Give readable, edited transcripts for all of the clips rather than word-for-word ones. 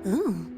Ooh.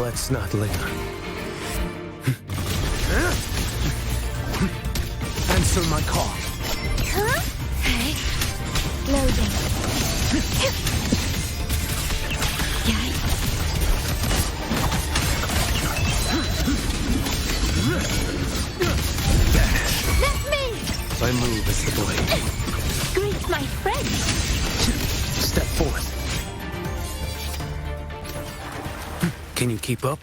Let's not linger. Answer my call. Huh? Okay. Loading. Yay. That's me! My move is the blade. Greet my friend. Step forth. Can you keep up?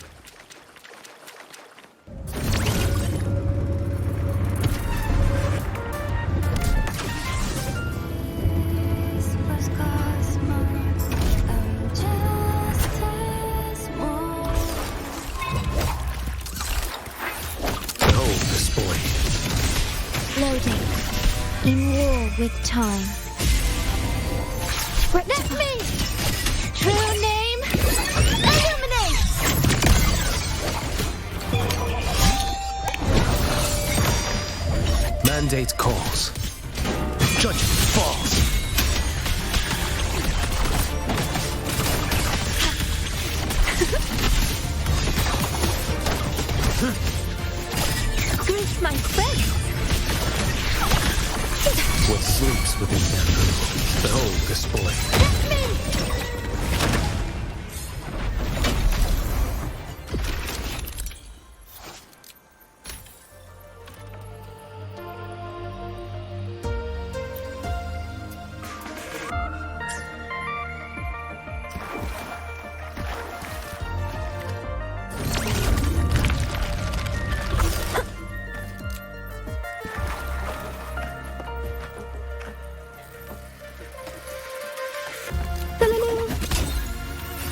Behold this boy. Loading. In war with time. That's me! True name? Illuminate! Mandate calls. Judgment falls. Greet my friend. What sleeps within bamboo? Behold this boy. That's me!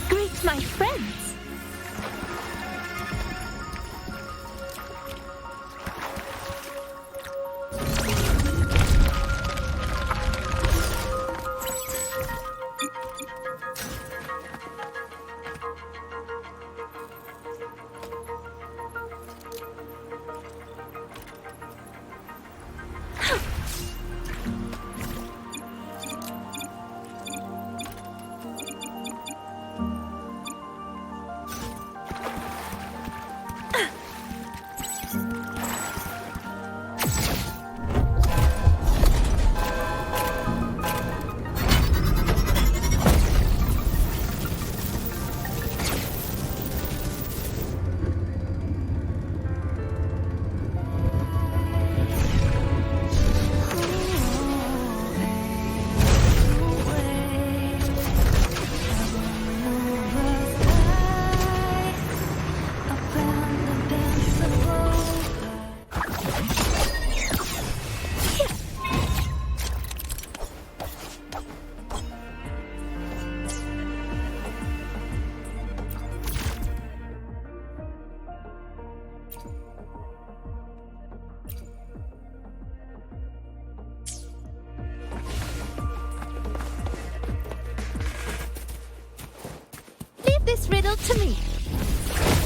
Greet my friends. This riddle to me.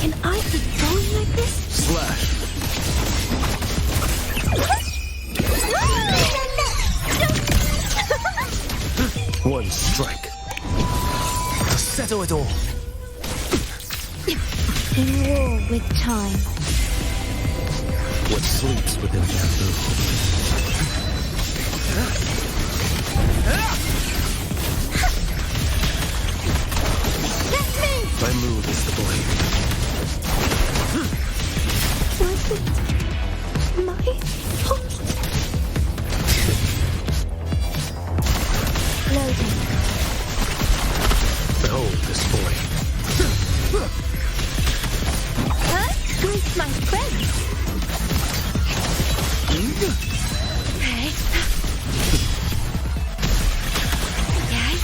Can I keep going like this? Slash. One strike. To settle it all. In war with time. What sleeps within bamboo? My move is the blade. Was it my fault? Loading. Behold this boy. Huh? Greet my friends. Okay. Yes.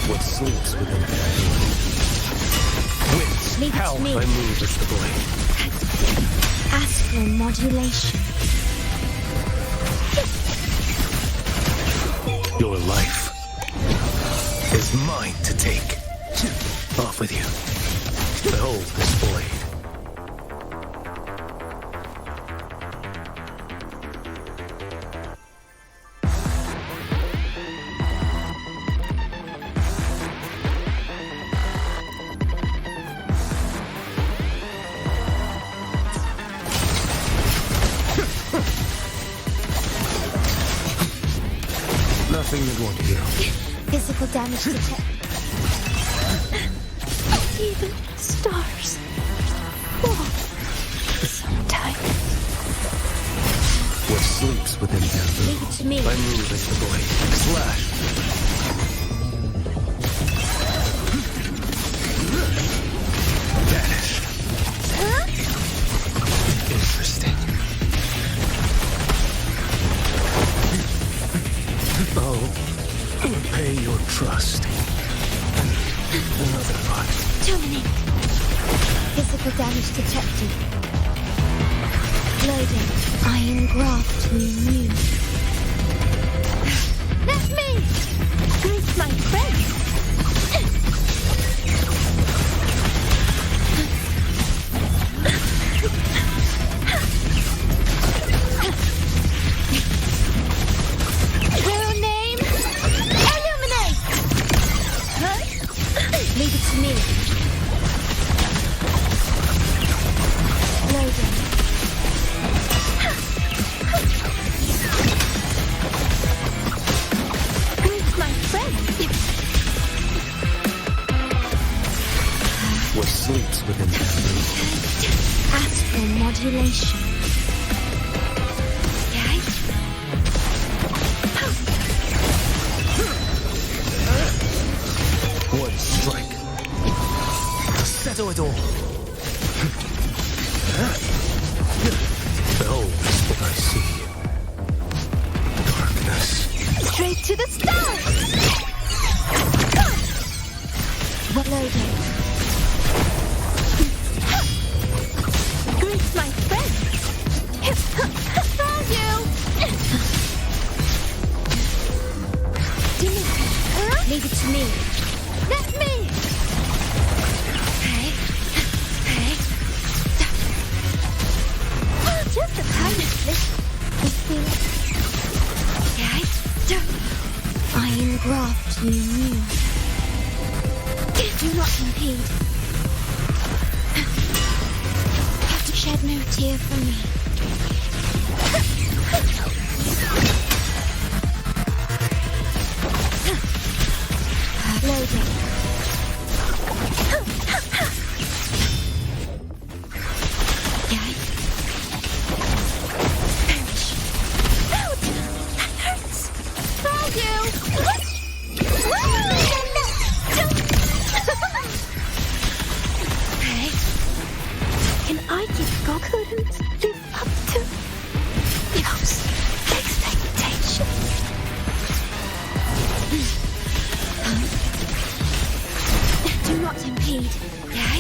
What sleeps within bamboo? Winds, Leave it howl, to me. my move is the blade. Astral modulation. Your life is mine to take. Off with you. Behold this blade. Physical damage detected. Even stars fall sometimes. What sleeps within bamboo? Leave it to me. My move is the blade. Slash. Vanish. Huh? Interesting. I'll repay your trust. Another thought. Terminate. Physical damage detected. Loading. Iron graft to immune. That's me! Greet my friend! Real name? Illuminate! Huh? Leave it to me. Loading. Greet my friend. What sleeps within bamboo? Astral modulation. Okay. One strike. ♪𝓱𝓱🐰 Behold what I see. Darkness. Straight to the stars! Loading. Greet my friend! Found you! Leave it to me. That's me! Hey. Hey. Oh, just a tiny slip. Okay. Iron graft to immune. Do not impede. Have to shed no tear for me. Loading. Okay. Perish. Out! That hurts. Found you! Okay. Can I give 괜ᴜ live up to those expectations? Do not impede, okay?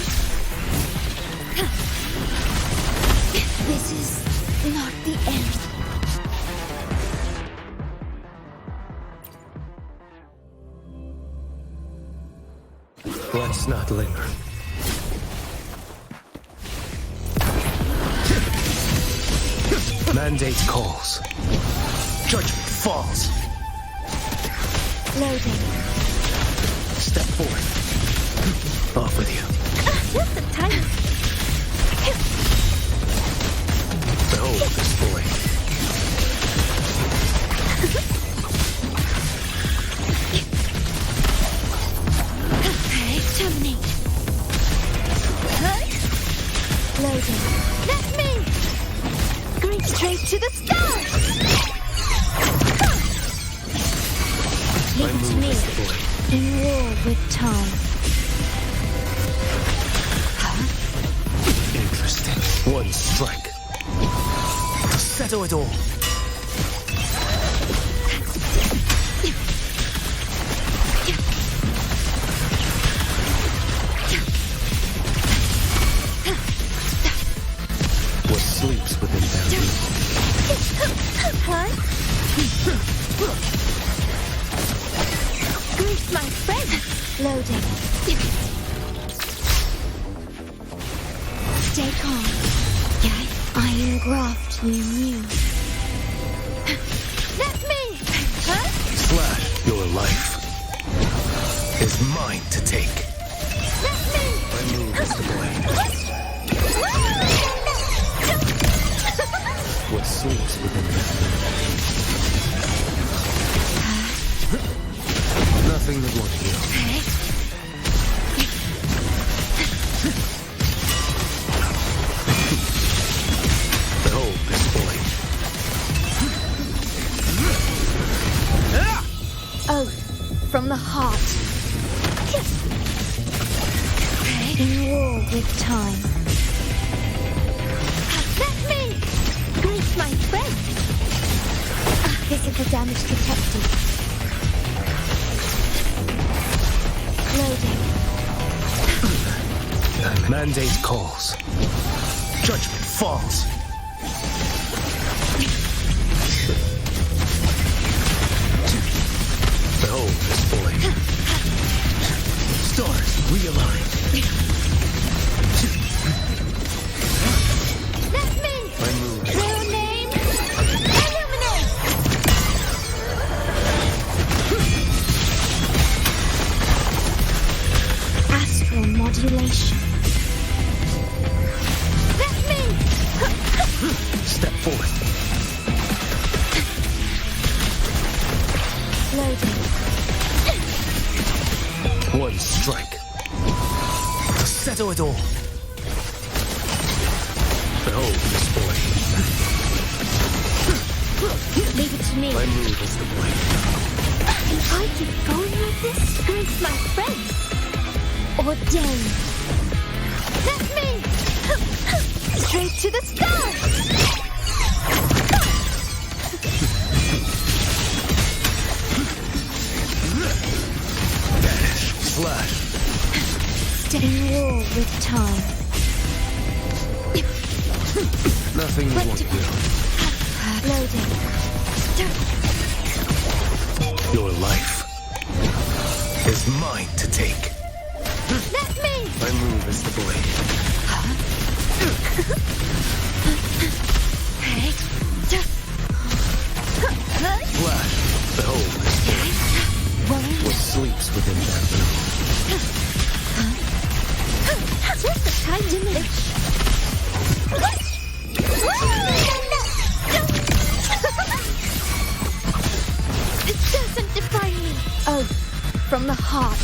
This is not the end. Let's not linger. Mandate calls. Judgment falls. Loading. Step forward. Off with you. Just a tiny. Behold this boy. Okay, terminate. Loading. That's me! Going straight to the stars! Leave it to me. In war with time. Interesting. One strike. ♪𝓱𝓱🐰. What sleeps within bamboo? Huh? Greet my friend. Loading. Stay calm. Okay? Iron graft to immune. That's me! Huh? Slash. Your life is mine to take. That's me! My move is the blade. What sleeps within bamboo? Nothing that won't heal. Behold this blade. Oath from the heart. In war with time. Let me! Greet my friend! Physical damage detected. Loading. Mandate calls. Judgment falls. Behold this blade. Stars realign. Let me! My move. Real name? ɪନିର୍ᴏᴜ. Astral modulation. Let me! Step forth. Loading. One strike. Settle it all. Behold this blade. Leave it to me. My move is the blade. If I keep going like this, greet my friends. Ordain. Let me! Straight to the stars! Dash. Slash. Stay in war with time. Nothing What won't to- heal. Loading. Your life is mine to take. Let me! My move is the blade. Flash. Behold this blade. What sleeps within bamboo? Just a tiny image. It doesn't define me. Oath from the heart.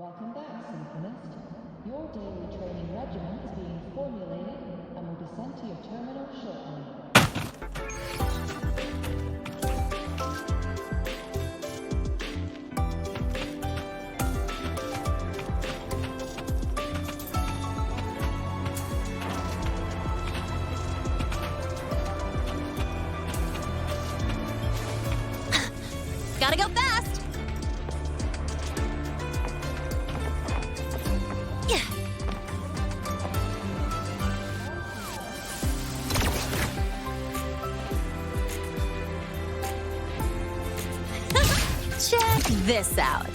Welcome back, Synchronist. Your daily training regimen is being formulated and will be sent to your terminal shortly. Gotta go fast! Yeah. Check this out.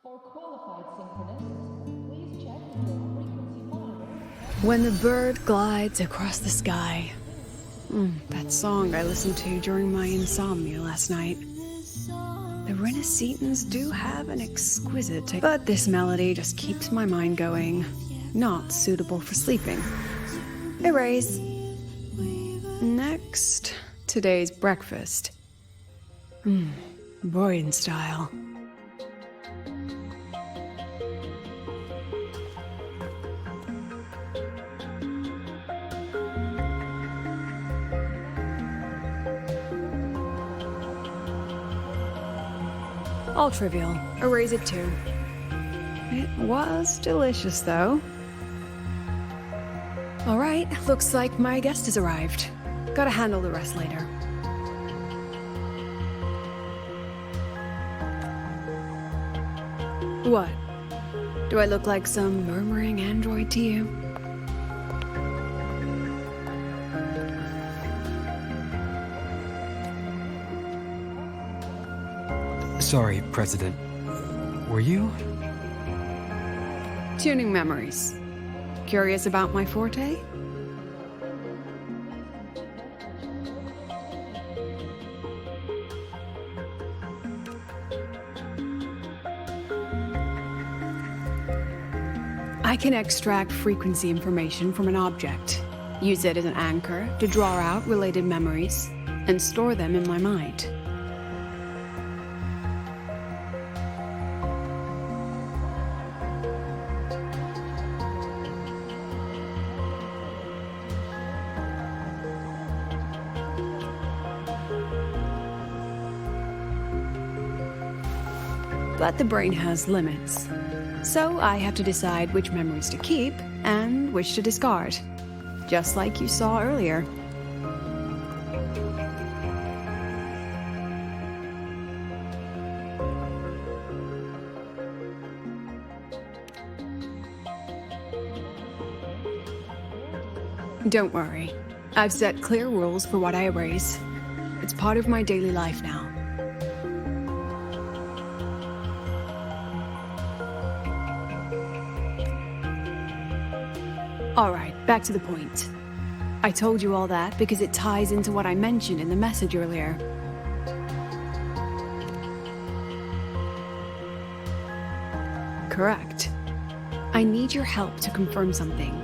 For qualified Synchronists, please check your frequency monitor. When the bird glides across the sky. That song I listened to during my insomnia last night. The _ʟᴜ do have an exquisite taste, but this melody just keeps my mind going. Not suitable for sleeping. Erase. Next, today's breakfast. Boyan style. All trivial. Erase it too. It was delicious, though. All right, looks like my guest has arrived. Gotta handle the rest later. What? Do I look like some murmuring android to you? Sorry, President. Were you? Tuning memories. Curious about my forte? I can extract frequency information from an object, use it as an anchor to draw out related memories, and store them in my mind. But the brain has limits. So I have to decide which memories to keep and which to discard. Just like you saw earlier. Don't worry. I've set clear rules for what I erase. It's part of my daily life now. Alright, back to the point. I told you all that because it ties into what I mentioned in the message earlier. Correct. I need your help to confirm something.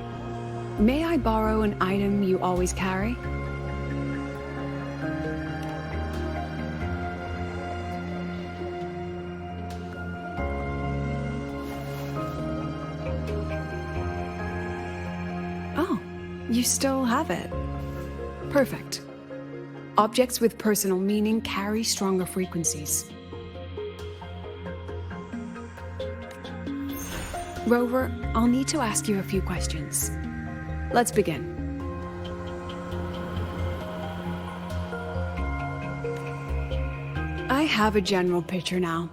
May I borrow an item you always carry? You still have it. Perfect. Objects with personal meaning carry stronger frequencies. Rover, I'll need to ask you a few questions. Let's begin. I have a general picture now.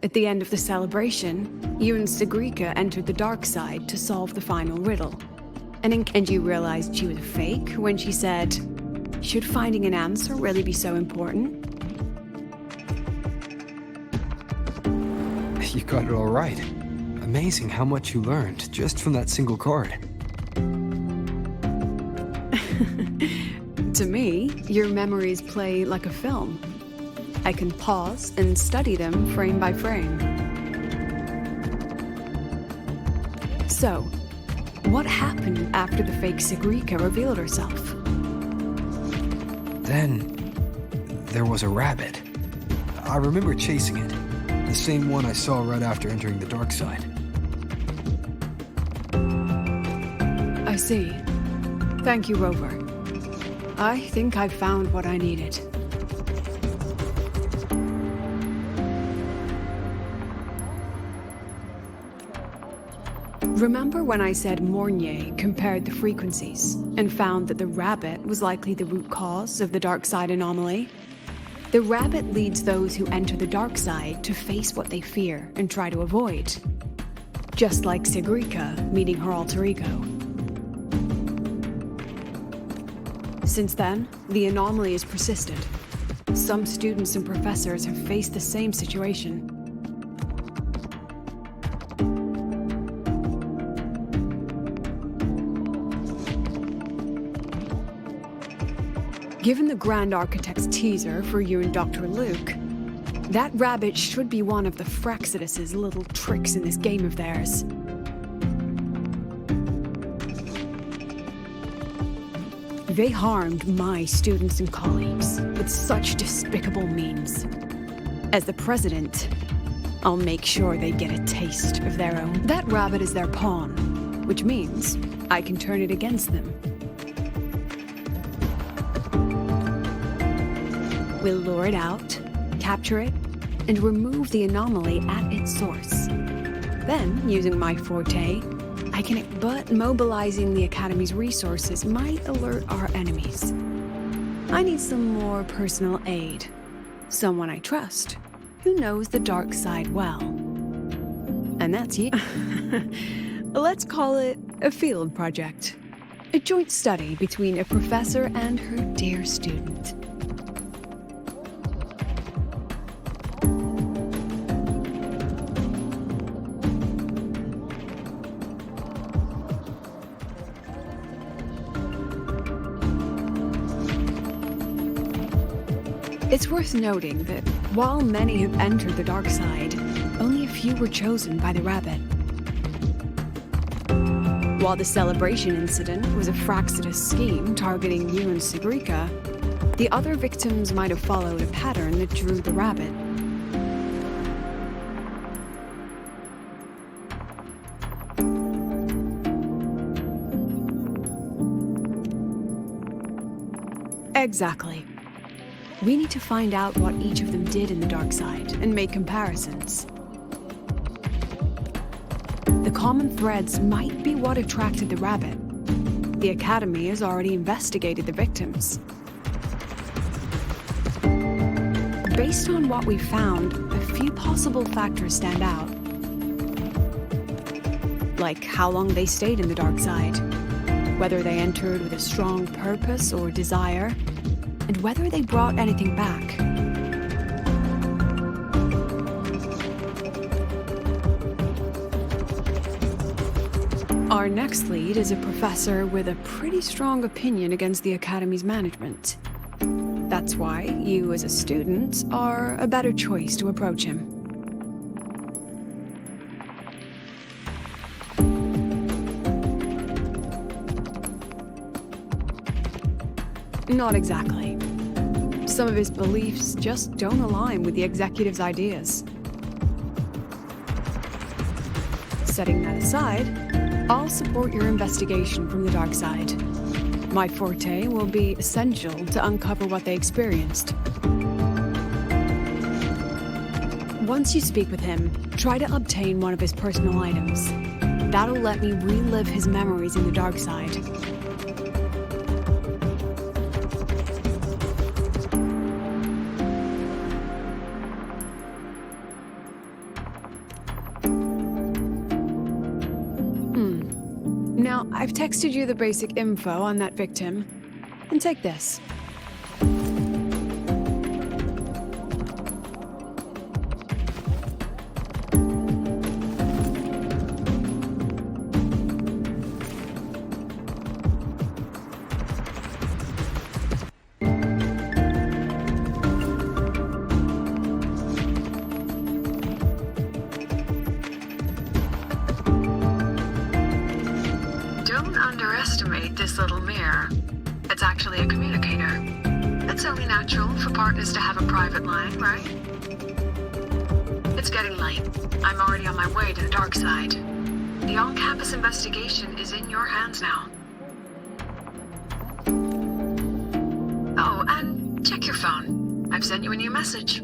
At the end of the celebration, you and _ʟᴜ entered the dark side to solve the final riddle. And you realized she was fake when she said, "Should finding an answer really be so important?" You got it all right. Amazing how much you learned just from that single card. To me, your memories play like a film. I can pause and study them frame by frame. So, what happened after the fake ɪṭ revealed herself? Then, there was a rabbit. I remember chasing it. The same one I saw right after entering the dark side. I see. Thank you, Rover. I think I've found what I needed. Remember when I said _Μ compared the frequencies and found that the rabbit was likely the root cause of the dark side anomaly? The rabbit leads those who enter the dark side to face what they fear and try to avoid. Just like ɪṭ meeting her alter ego. Since then, the anomaly has persisted. Some students and professors have faced the same situation. Given the Grand Architect's teaser for you and Dr. Luke, that rabbit should be one of the _Fraxidus's little tricks in this game of theirs. They harmed my students and colleagues with such despicable means. As the president, I'll make sure they get a taste of their own. That rabbit is their pawn, which means I can turn it against them. We'll lure it out, capture it, and remove the anomaly at its source. Then, using my forte, but mobilizing the Academy's resources might alert our enemies. I need some more personal aid. Someone I trust, who knows the dark side well. And that's you. Let's call it a field project. A joint study between a professor and her dear student. It's worth noting that while many have entered the dark side, only a few were chosen by the rabbit. While the celebration incident was a Fraxidus scheme targeting you and ɪṭ, the other victims might have followed a pattern that drew the rabbit. Exactly. We need to find out what each of them did in the dark side and make comparisons. The common threads might be what attracted the rabbit. The Academy has already investigated the victims. Based on what we found, a few possible factors stand out. Like how long they stayed in the dark side, whether they entered with a strong purpose or desire, and whether they brought anything back. Our next lead is a professor with a pretty strong opinion against the Academy's management. That's why you, as a student, are a better choice to approach him. Not exactly. Some of his beliefs just don't align with the executive's ideas. Setting that aside, I'll support your investigation from the dark side. My forte will be essential to uncover what they experienced. Once you speak with him, try to obtain one of his personal items. That'll let me relive his memories in the dark side. Now, I've texted you the basic info on that victim. And take this. underestimate this little mirror. It's actually a communicator. It's only natural for partners to have a private line, right? It's getting late. I'm already on my way to the dark side. The on-campus investigation is in your hands now. Oh, and check your phone. I've sent you a new message.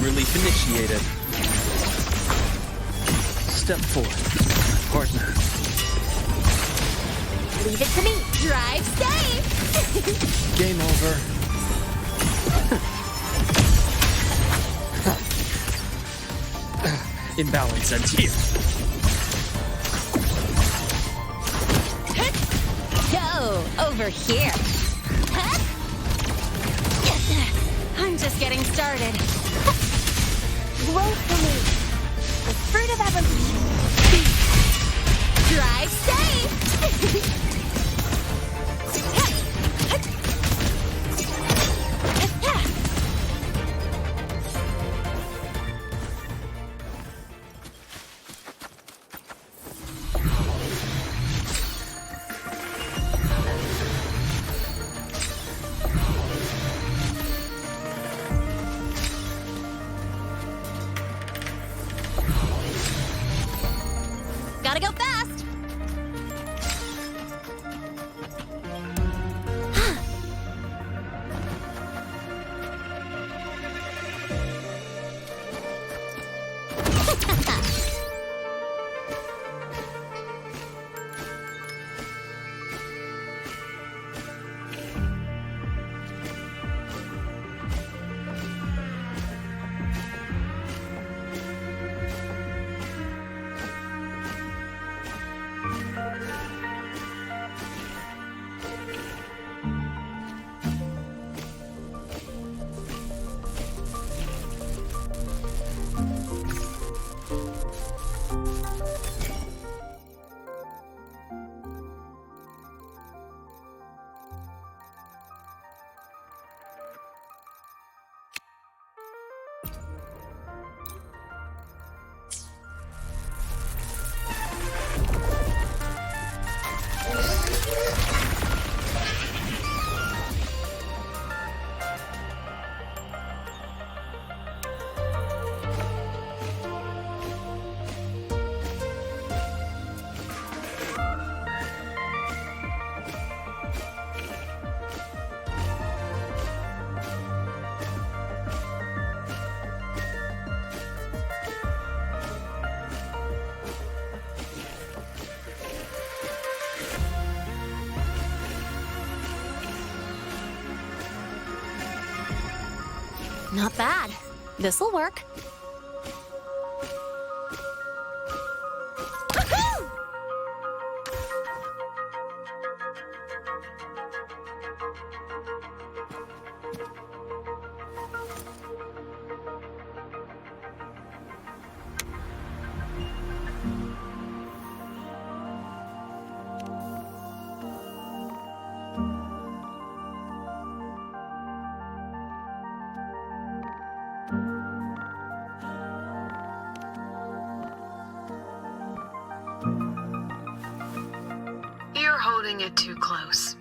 Relief initiated. Step 4. Partner. Leave it to me. Drive safe. Game over. Imbalance ends here. Go over here. I'm just getting started. Grow for me. The fruit of evolution. Drive safe. Gotta go fast! Not bad. This'll work. You're holding it too close.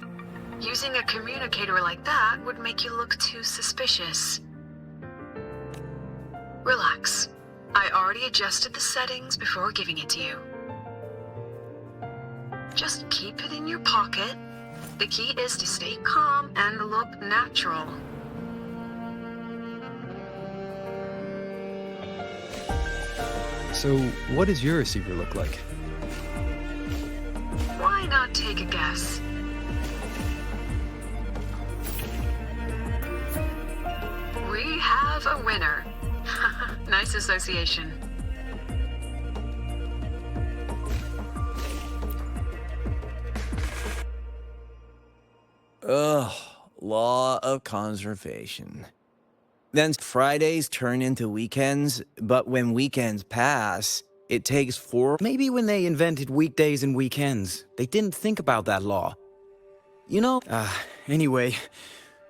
Using a communicator like that would make you look too suspicious. Relax. I already adjusted the settings before giving it to you. Just keep it in your pocket. The key is to stay calm and look natural. So, what does your receiver look like? Why not take a guess? We have a winner. Nice association. Ugh, law of conservation. Then Fridays turn into weekends, but when weekends pass, it takes 4. Maybe when they invented weekdays and weekends, they didn't think about that law. You know, anyway,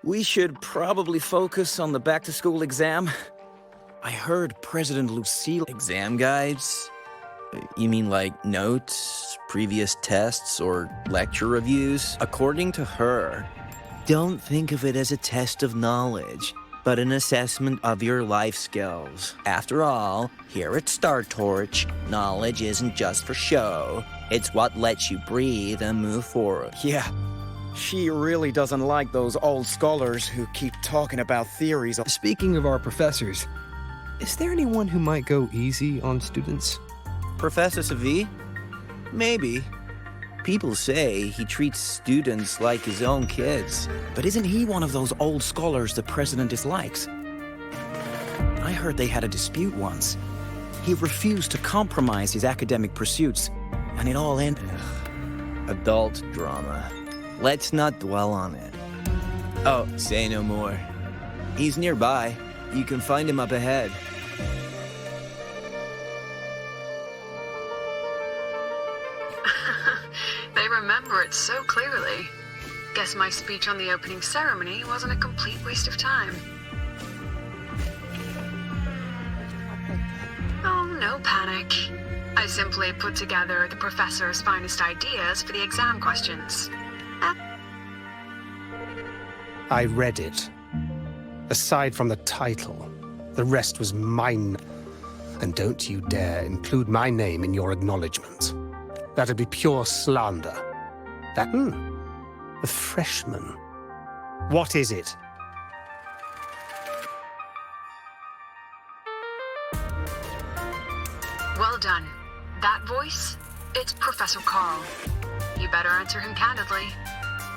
we should probably focus on the back-to-school exam. I heard President Lucille... Exam guides? You mean like notes, previous tests, or lecture reviews? According to her, don't think of it as a test of knowledge, but an assessment of your life skills. After all, here at Star Torch, knowledge isn't just for show. It's what lets you breathe and move forward. Yeah, she really doesn't like those old scholars who keep talking about theories. Speaking of our professors, is there anyone who might go easy on students? Professor Savi? Maybe. People say he treats students like his own kids. But isn't he one of those old scholars the president dislikes? I heard they had a dispute once. He refused to compromise his academic pursuits, and it all ended. Adult drama. Let's not dwell on it. Oh, say no more. He's nearby. You can find him up ahead. They remember it so clearly. Guess my speech on the opening ceremony wasn't a complete waste of time. Oh, no panic. I simply put together the professor's finest ideas for the exam questions. I read it. Aside from the title, the rest was mine. And don't you dare include my name in your acknowledgement. That'd be pure slander. A freshman. What is it? Well done. That voice? It's Professor Carl. You better answer him candidly.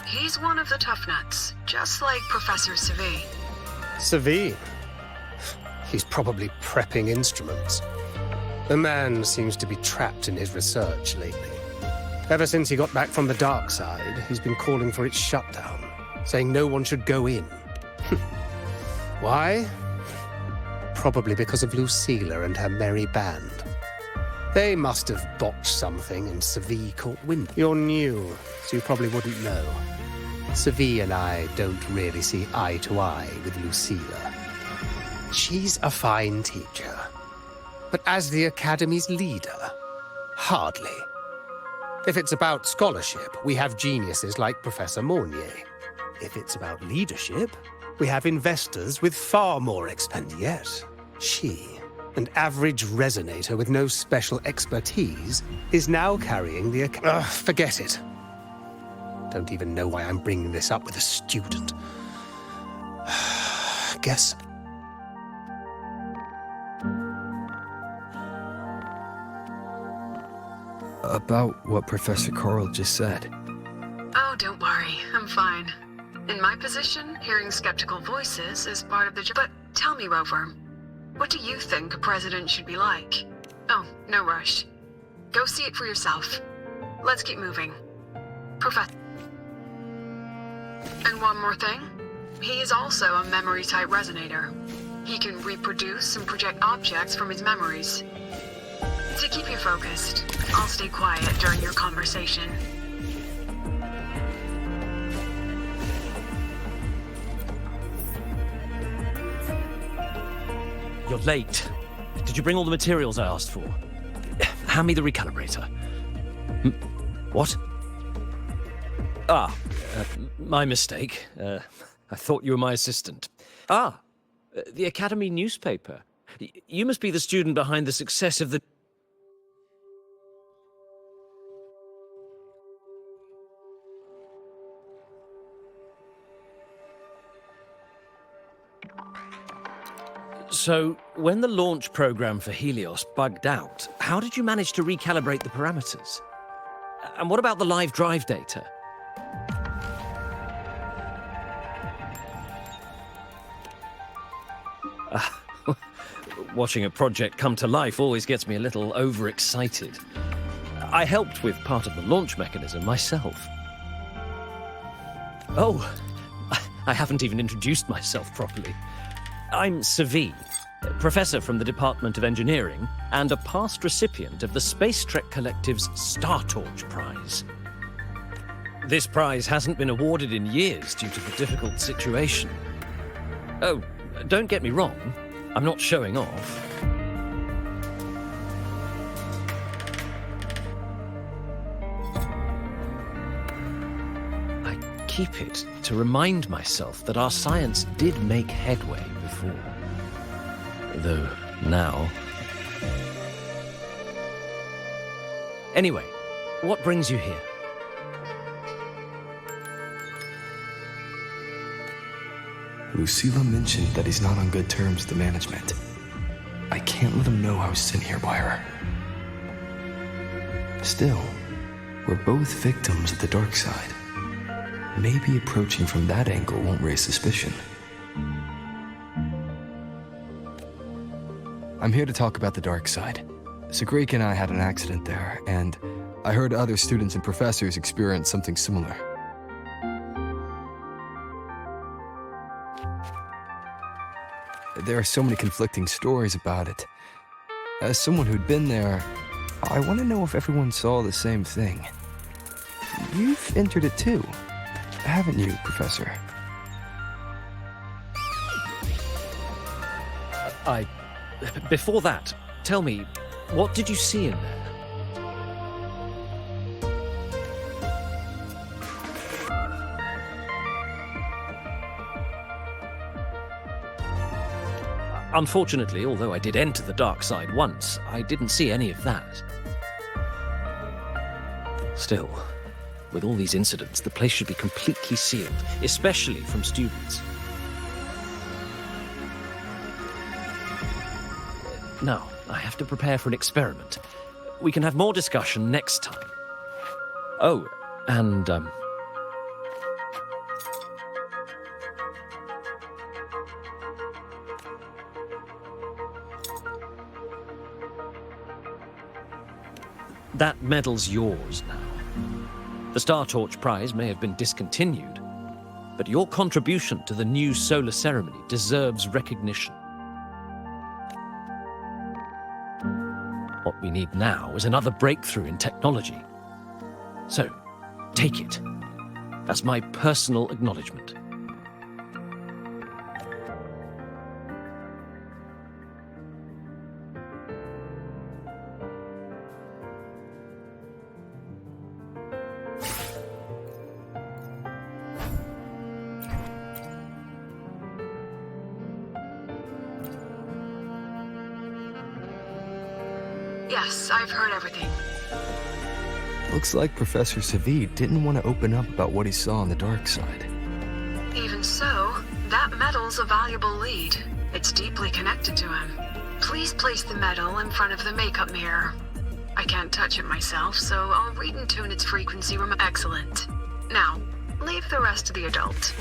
He's one of the tough nuts, just like Professor Savi. Savi? He's probably prepping instruments. The man seems to be trapped in his research lately. Ever since he got back from the dark side, he's been calling for its shutdown, saying no one should go in. Why? Probably because of Lucille and her merry band. They must have botched something and Savi caught wind. You're new, so you probably wouldn't know. Savi and I don't really see eye to eye with Lucille. She's a fine teacher, but as the Academy's leader, hardly. If it's about scholarship, we have geniuses like Professor Mornier. If it's about leadership, we have investors with far more expense. Yet, she, an average resonator with no special expertise, is now carrying the... forget it. Don't even know why I'm bringing this up with a student. Guess... About what Professor Carl just said. Oh, don't worry. I'm fine. In my position, hearing skeptical voices is part of the job. But Tell me, Rover, what do you think a president should be like? Oh, no rush. Go see it for yourself. Let's keep moving. Professor. And one more thing. He is also a memory-type resonator. He can reproduce and project objects from his memories. To keep you focused, I'll stay quiet during your conversation. You're late. Did you bring all the materials I asked for? Hand me the recalibrator. What? My mistake. I thought you were my assistant. The Academy newspaper. You must be the student behind the success of the... So, when the launch program for Helios bugged out, how did you manage to recalibrate the parameters? And what about the live drive data? Watching a project come to life always gets me a little overexcited. I helped with part of the launch mechanism myself. Oh, I haven't even introduced myself properly. I'm 𝓤, professor from the Department of Engineering and a past recipient of the Space Trek Collective's Star Torch Prize. This prize hasn't been awarded in years due to the difficult situation. Oh, don't get me wrong, I'm not showing off. I keep it to remind myself that our science did make headway before. Though now... Anyway, what brings you here? Lucila mentioned that he's not on good terms with the management. I can't let him know I was sent here by her. Still, we're both victims of the dark side. Maybe approaching from that angle won't raise suspicion. I'm here to talk about the dark side. 𝓤 and I had an accident there, and I heard other students and professors experience something similar. There are so many conflicting stories about it. As someone who'd been there, I want to know if everyone saw the same thing. You've entered it too, haven't you, Professor? Before that, tell me, what did you see in there? Unfortunately, although I did enter the dark side once, I didn't see any of that. Still, with all these incidents, the place should be completely sealed, especially from students. Now, I have to prepare for an experiment. We can have more discussion next time. Oh, and, that medal's yours now. The Star Torch Prize may have been discontinued, but your contribution to the new solar ceremony deserves recognition. What we need now is another breakthrough in technology. So, take it. That's my personal acknowledgement. Yes, I've heard everything. Looks like Professor 𝓤 didn't want to open up about what he saw on the dark side. Even so, that medal's a valuable lead. It's deeply connected to him. Please place the medal in front of the makeup mirror. I can't touch it myself, so I'll read and tune its frequency. Excellent. Now, leave the rest to the adult.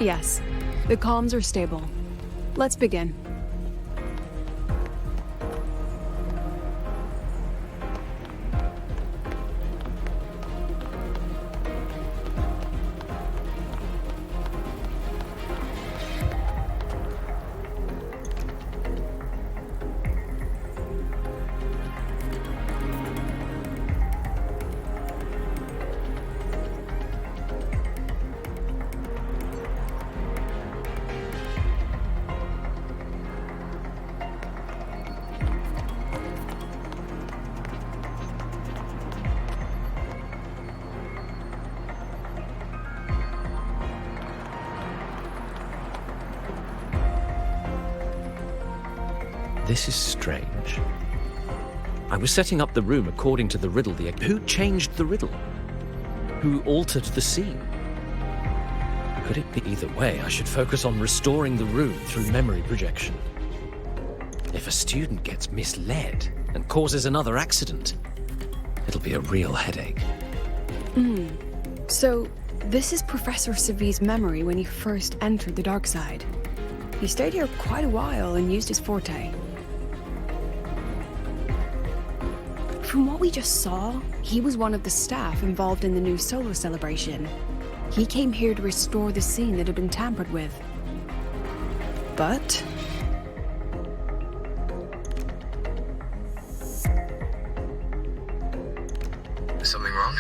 Yes, the comms are stable. Let's begin. This is strange. I was setting up the room according to the riddle. Who changed the riddle? Who altered the scene? Could it be either way? I should focus on restoring the room through memory projection. If a student gets misled and causes another accident, it'll be a real headache. So, this is Professor Savi's memory when he first entered the dark side. He stayed here quite a while and used his forte. From what we just saw, he was one of the staff involved in the new solo celebration. He came here to restore the scene that had been tampered with. But... Is something wrong?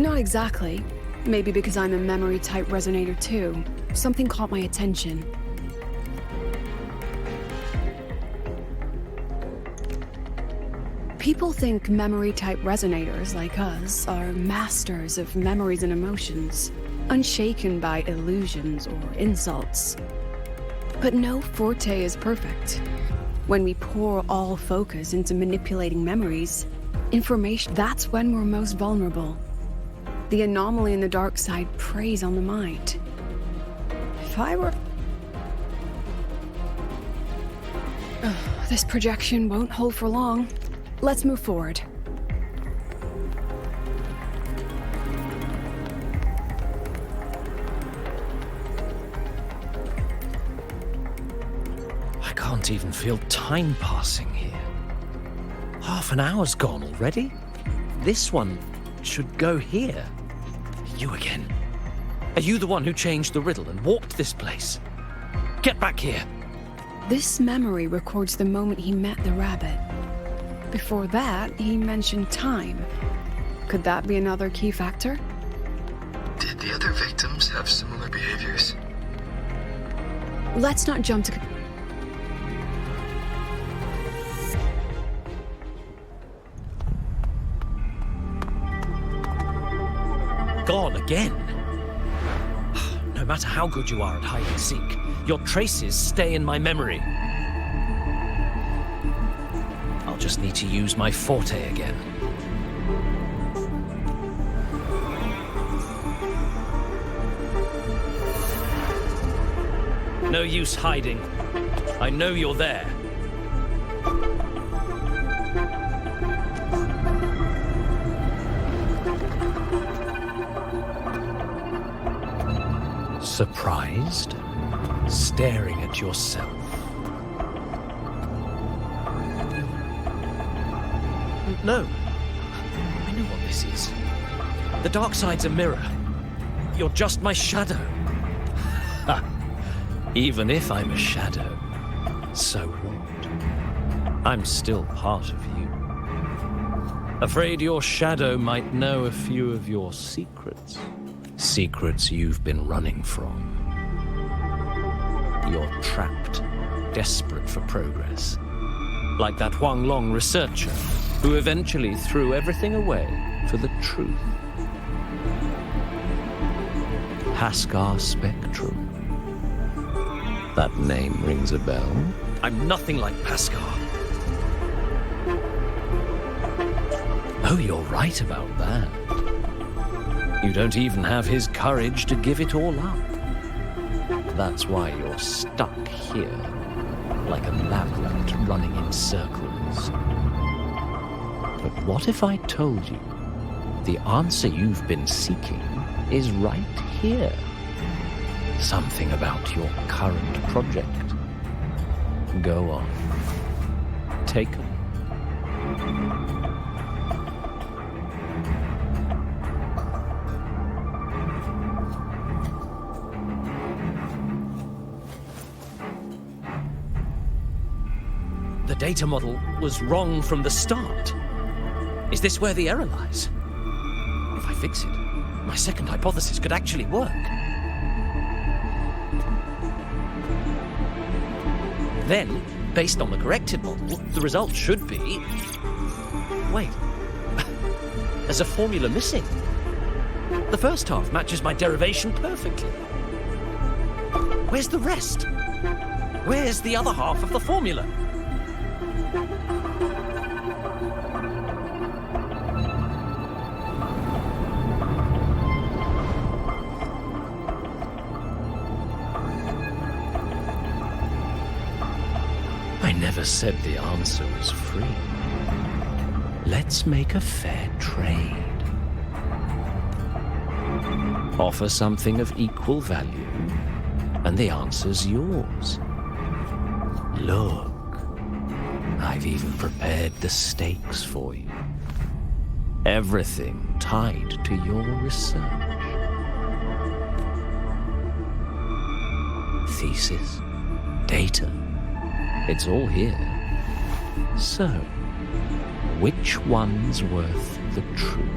not exactly. Maybe because I'm a memory-type resonator too. Something caught my attention. People think memory-type resonators like us are masters of memories and emotions, unshaken by illusions or insults. But no forte is perfect. When we pour all focus into manipulating memories, information, that's when we're most vulnerable. The anomaly in the dark side preys on the mind. If I were... This projection won't hold for long. Let's move forward. I can't even feel time passing here. Half an hour's gone already. This one should go here. You again. Are you the one who changed the riddle and warped this place? Get back here. This memory records the moment he met the rabbit. Before that, he mentioned time. Could that be another key factor? Did the other victims have similar behaviors? Let's not jump to... Gone again. No matter how good you are at hide and seek, your traces stay in my memory. I'll just need to use my forte again. No use hiding. I know you're there. Surprised? Staring at yourself. No. I know what this is. The dark side's a mirror. You're just my shadow. Ha! Even if I'm a shadow, so what? I'm still part of you. Afraid your shadow might know a few of your secrets. Secrets you've been running from. You're trapped, desperate for progress. Like that Huanglong researcher who eventually threw everything away for the truth. Haskar Spectrum. That name rings a bell. I'm nothing like Haskar. Oh, you're right about that. You don't even have his courage to give it all up. That's why you're stuck here, like a lab rat running in circles. But what if I told you The answer you've been seeking is right here. Something about your current project. Go on. Take a look. The data model was wrong from the start. Is this where the error lies? If I fix it, my second hypothesis could actually work. Then, based on the corrected model, the result should be... Wait. There's a formula missing. The first half matches my derivation perfectly. Where's the rest? Where's the other half of the formula? I never said the answer was free. Let's make a fair trade. Offer something of equal value, and the answer's yours. Look, I've even prepared the stakes for you. Everything tied to your research. Thesis, data, it's all here. So, which one's worth the truth?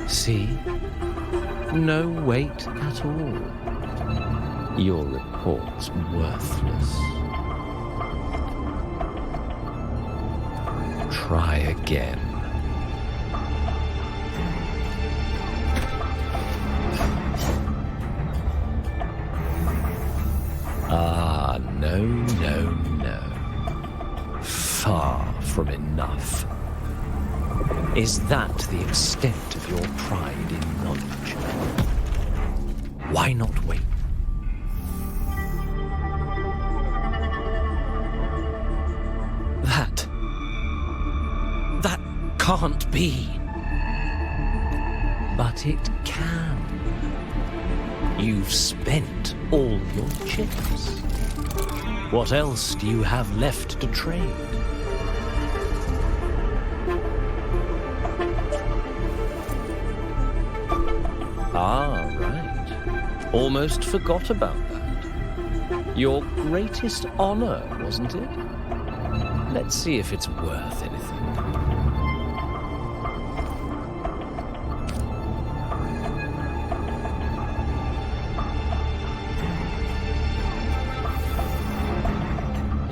See? No weight at all. Your report's worthless. Try again. Ah, no, no, no. Far from enough. Is that the extent of your pride in knowledge? Why not wait? That can't be. But it can. You've spent all your chips. What else do you have left to trade? Ah, right. Almost forgot about that. Your greatest honor, wasn't it? Let's see if it's worth anything.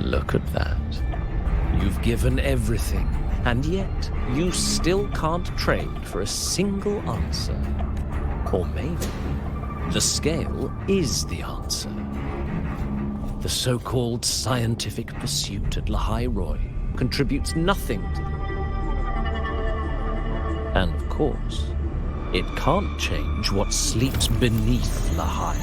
Look at that. You've given everything, and yet you still can't trade for a single answer. Or maybe the scale is the answer. The so-called scientific pursuit at ḽʀᴏ contributes nothing to them. And of course, it can't change what sleeps beneath ḽʀᴏ.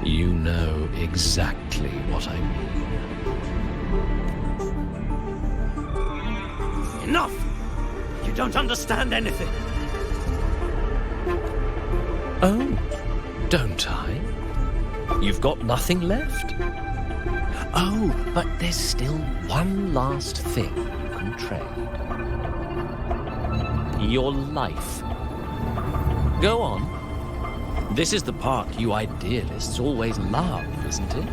You know exactly what I mean. Enough! You don't understand anything. Oh, don't I? You've got nothing left? Oh, but there's still one last thing you can trade. Your life. Go on. This is the part you idealists always love, isn't it?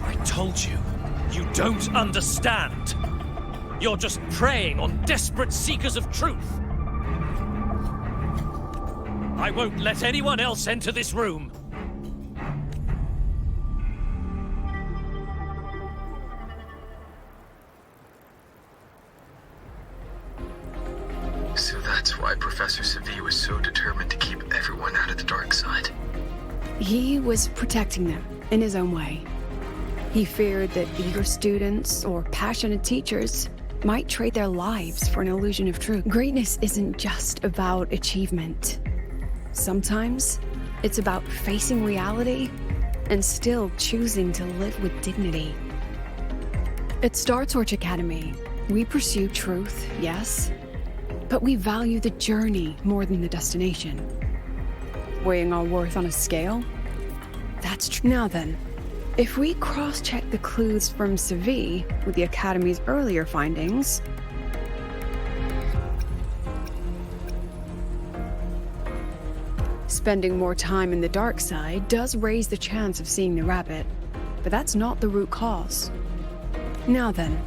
I told you, you don't understand. You're just preying on desperate seekers of truth. I won't let anyone else enter this room. So that's why Professor 𝓰 was so determined to keep everyone out of the dark side. He was protecting them in his own way. He feared that eager students or passionate teachers might trade their lives for an illusion of truth. Greatness isn't just about achievement. Sometimes it's about facing reality and still choosing to live with dignity. At StarTorch Academy, we pursue truth, yes, but we value the journey more than the destination. Weighing our worth on a scale? That's true. Now then, if we cross-check the clues from 𝓬 with the Academy's earlier findings, spending more time in the dark side does raise the chance of seeing the rabbit, but that's not the root cause. Now then,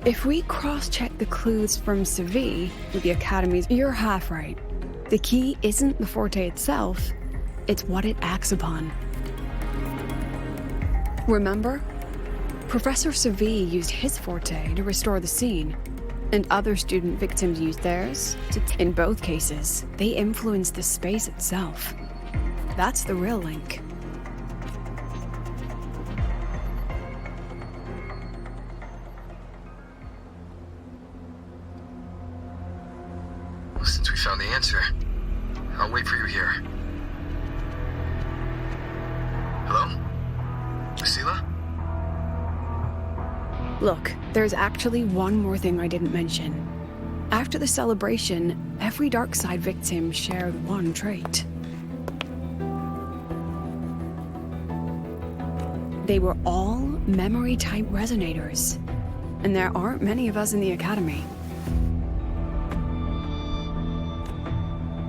if we cross-check the clues from 𝓬 with the Academy's, you're half right. The key isn't the forte itself, it's what it acts upon. Remember? Professor 𝓬 used his forte to restore the scene, and other student victims used theirs in both cases, they influenced the space itself. That's the real link. Well, since we found the answer, I'll wait for you here. Hello? Lucila? Look, there's actually one more thing I didn't mention. After the celebration, every dark side victim shared one trait. They were all memory-type resonators, and there aren't many of us in the Academy.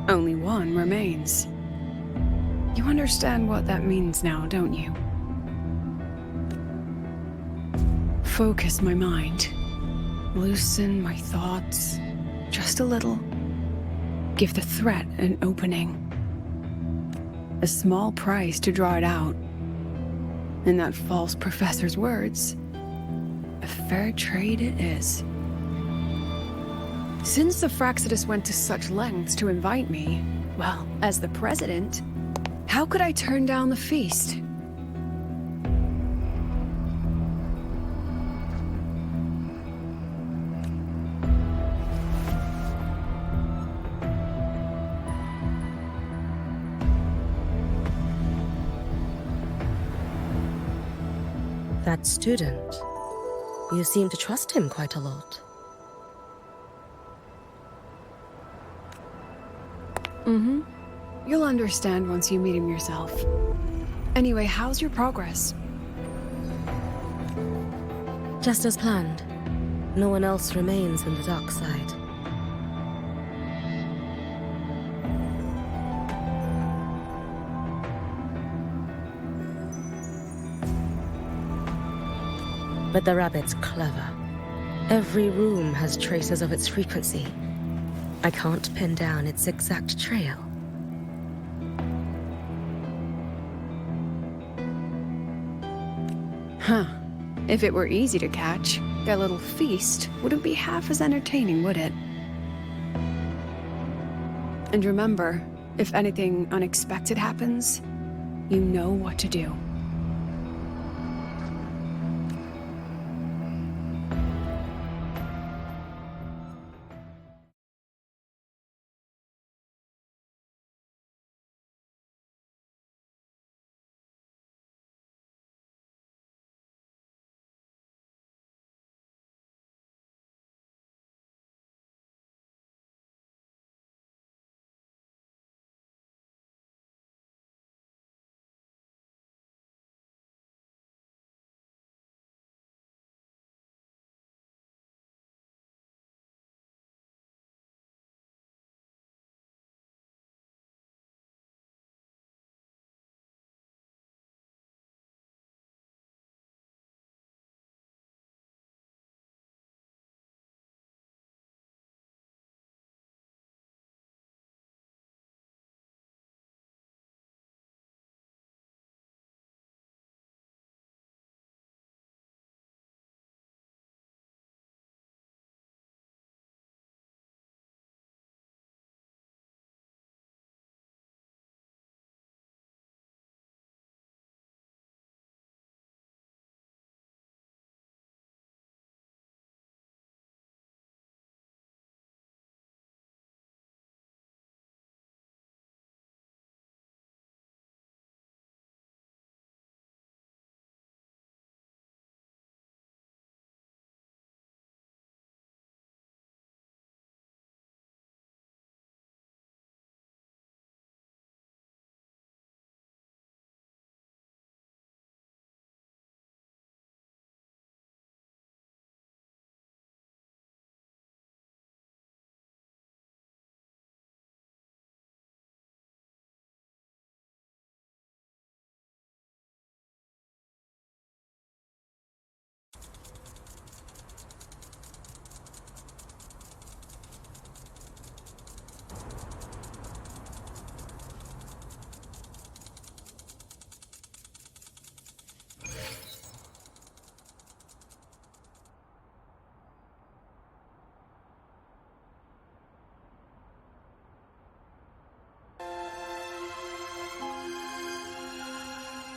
Only one remains. You understand what that means now, don't you? Focus my mind. Loosen my thoughts. Just a little. Give the threat an opening. A small price to draw it out. In that false professor's words, a fair trade it is. Since the ⴡ went to such lengths to invite me, well, as the president, how could I turn down the feast? That student, you seem to trust him quite a lot. Mm-hmm. You'll understand once you meet him yourself. Anyway, how's your progress? Just as planned. No one else remains in the dark side. But the rabbit's clever. Every room has traces of its frequency. I can't pin down its exact trail. Huh. If it were easy to catch, their little feast wouldn't be half as entertaining, would it? And remember, if anything unexpected happens, you know what to do.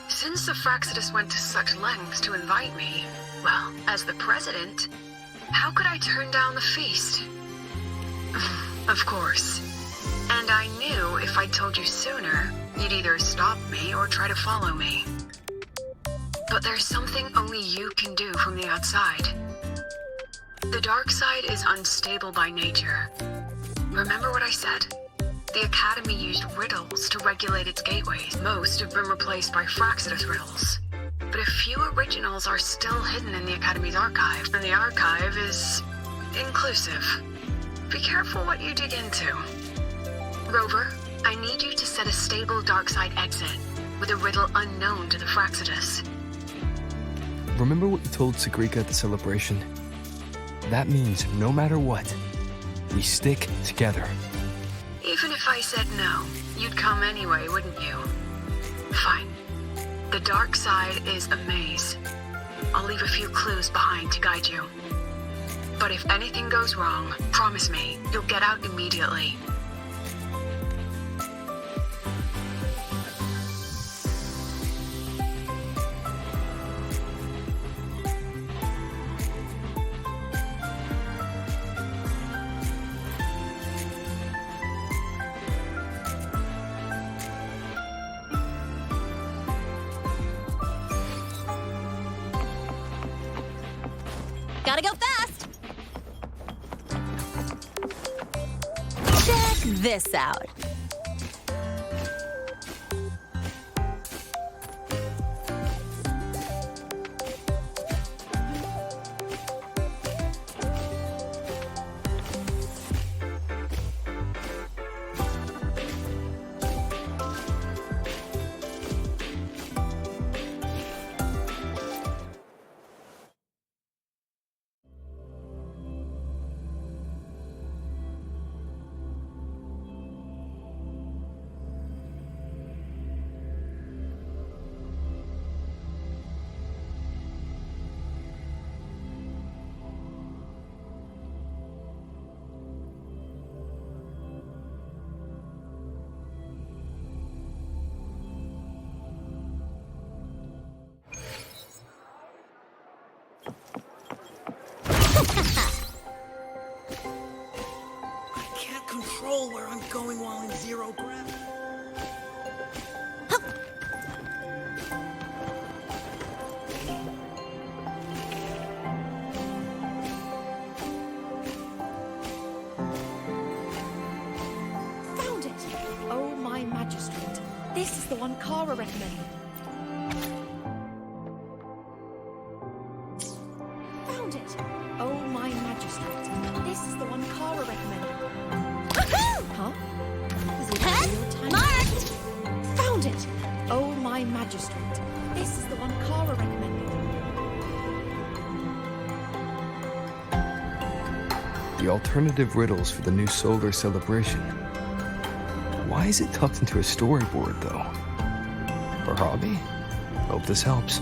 Since the ⴡ went to such lengths to invite me, well, as the president, how could I turn down the feast? Of course. And I knew if I told you sooner, you'd either stop me or try to follow me. But there's something only you can do from the outside. The dark side is unstable by nature. Remember what I said? The Academy used riddles to regulate its gateways. Most have been replaced by ⴡ riddles. But a few originals are still hidden in the Academy's archive, and the archive is inclusive. Be careful what you dig into. Rover, I need you to set a stable dark side exit with a riddle unknown to the ⴡ. Remember what you told 𝓦𝓾𝓽𝓱𝓮𝓻 at the celebration? That means no matter what, we stick together. Even if I said no, you'd come anyway, wouldn't you? Fine. The dark side is a maze. I'll leave a few clues behind to guide you. But if anything goes wrong, promise me you'll get out immediately. Gotta go fast! Check this out. Control where I'm going while in zero gravity. Found it! Oh, my magistrate. This is the one Kara recommended. Found it! Oh, my magistrate. This is the one Kara recommended. Huh? Is it real time? Marked! Found it! Oh, my magistrate. This is the one Kara recommended. The alternative riddles for the new solar celebration. Why is it tucked into a storyboard, though? For hobby? Hope this helps.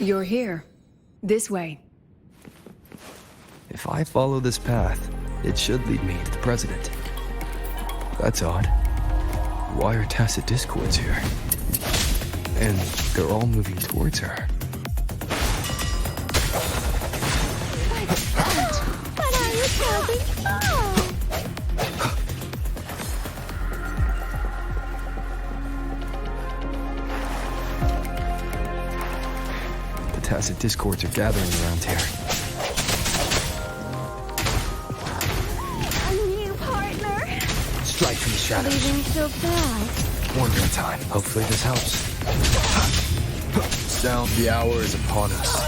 You're here. This way. If I follow this path, it should lead me to the president. That's odd. Why are tacit discords here? And they're all moving towards her. What are you talking about? Tacit discords are gathering around here. A new partner? Strike from the shadows. Leaving so fast. One more time. Hopefully this helps. Sound the hour is upon us.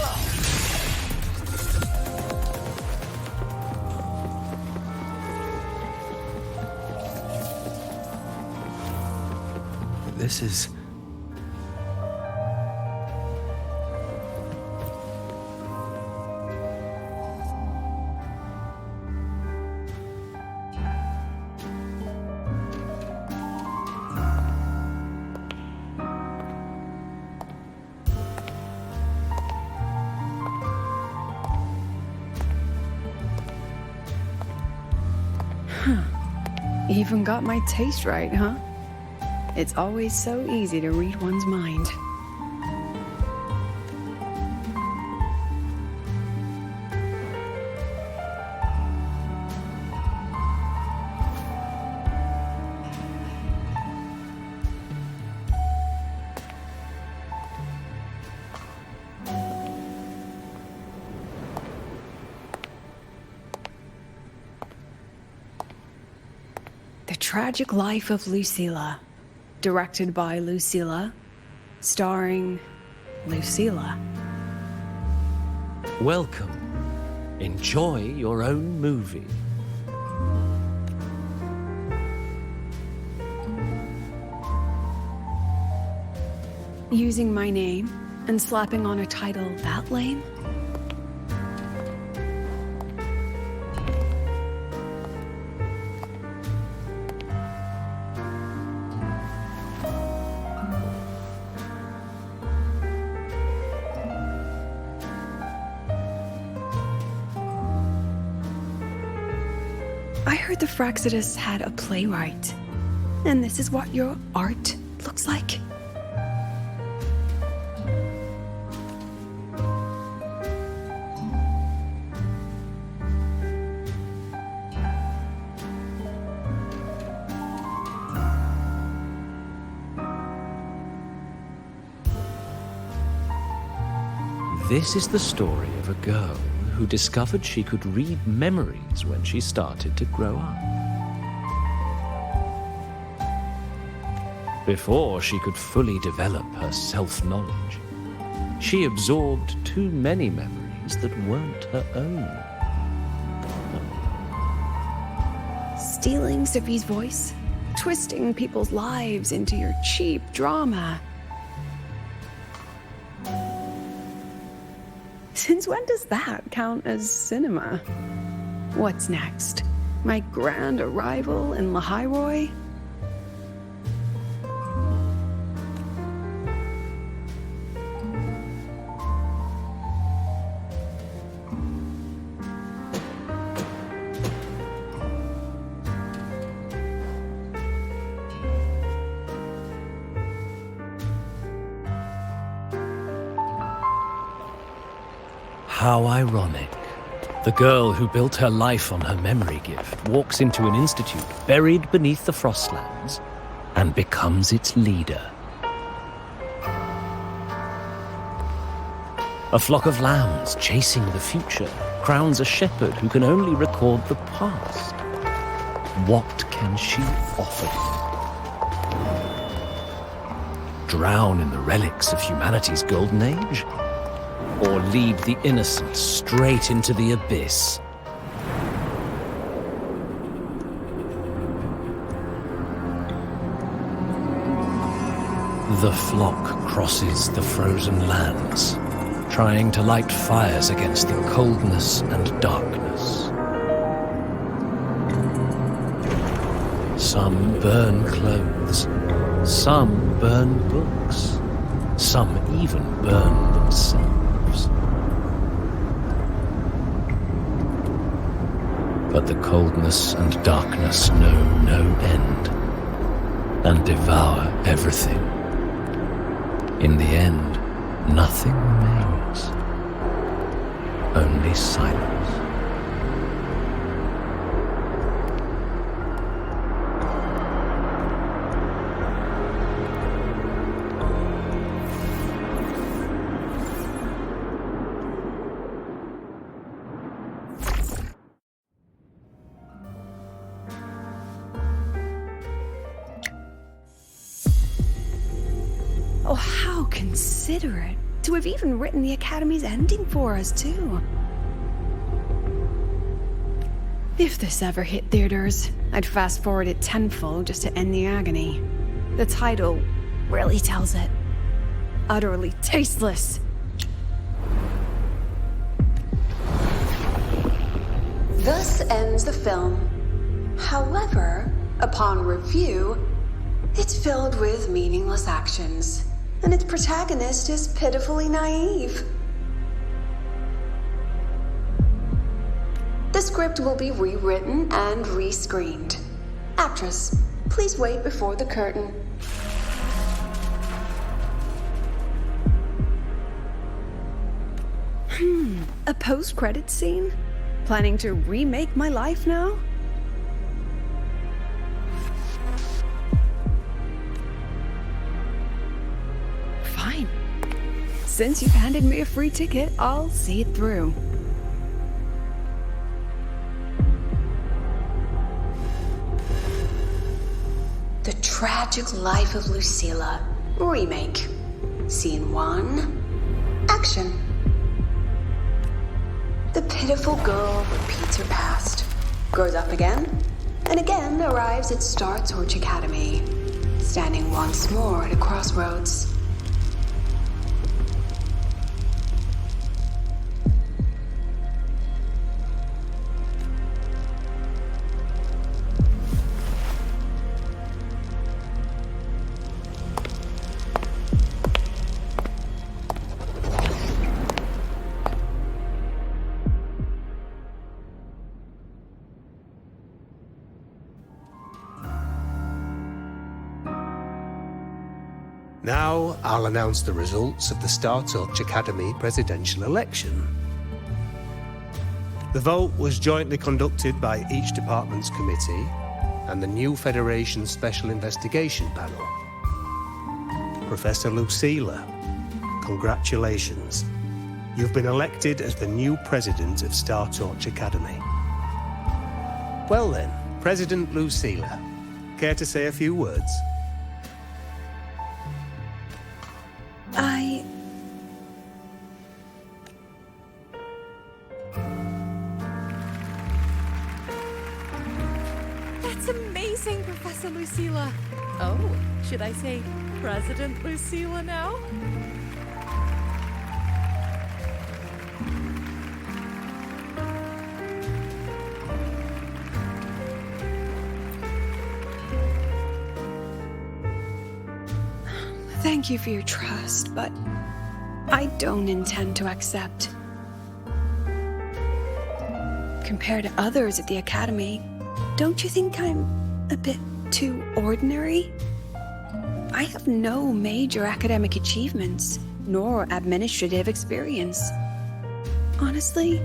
This is... Even got my taste right, huh? It's always so easy to read one's mind. The Tragic Life of Lucilla, directed by Lucilla, starring Lucilla. Welcome. Enjoy your own movie. Using my name and slapping on a title that lame? I heard the 𝓬𝓬s had a playwright, and this is what your art looks like? This is the story of a girl who discovered she could read memories when she started to grow up. Before she could fully develop her self-knowledge, she absorbed too many memories that weren't her own. Stealing Sophie's voice, twisting people's lives into your cheap drama. Since when does that count as cinema? What's next? My grand arrival in ḽḥairoi? How ironic. The girl who built her life on her memory gift walks into an institute buried beneath the Frostlands and becomes its leader. A flock of lambs chasing the future crowns a shepherd who can only record the past. What can she offer him? Drown in the relics of humanity's golden age? Or lead the innocent straight into the abyss? The flock crosses the frozen lands, trying to light fires against the coldness and darkness. Some burn clothes, some burn books, some even burn themselves. But the coldness and darkness know no end, and devour everything. In the end, nothing remains, only silence. Oh, how considerate. To have even written the Academy's ending for us, too. If this ever hit theaters, I'd fast forward it tenfold just to end the agony. The title really tells it. Utterly tasteless. Thus ends the film. However, upon review, it's filled with meaningless actions, and its protagonist is pitifully naive. The script will be rewritten and rescreened. Actress, please wait before the curtain. A post-credit scene? Planning to remake my life now? Fine. Since you've handed me a free ticket, I'll see it through. The Tragic Life of Lucilla, remake. Scene 1, action. The pitiful girl repeats her past, grows up again, and again arrives at ⴬Torch Academy, standing once more at a crossroads. Now, I'll announce the results of the ⴬Torch Academy presidential election. The vote was jointly conducted by each department's committee and the new Federation Special Investigation Panel. Professor Lucilla, congratulations. You've been elected as the new president of ⴬Torch Academy. Well then, President Lucilla, care to say a few words? That's amazing, Professor Lucilla. Oh, should I say President Lucilla now? Thank you for your trust, but I don't intend to accept. Compared to others at the Academy, don't you think I'm a bit too ordinary? I have no major academic achievements, nor administrative experience. Honestly,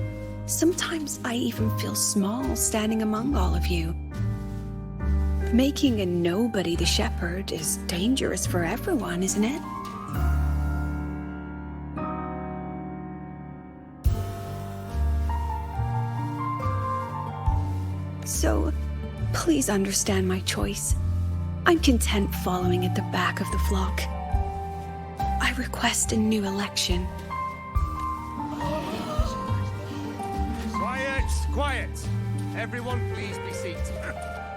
sometimes I even feel small standing among all of you. Making a nobody the shepherd is dangerous for everyone, isn't it? So, please understand my choice. I'm content following at the back of the flock. I request a new election. Quiet, quiet. Everyone please be seated.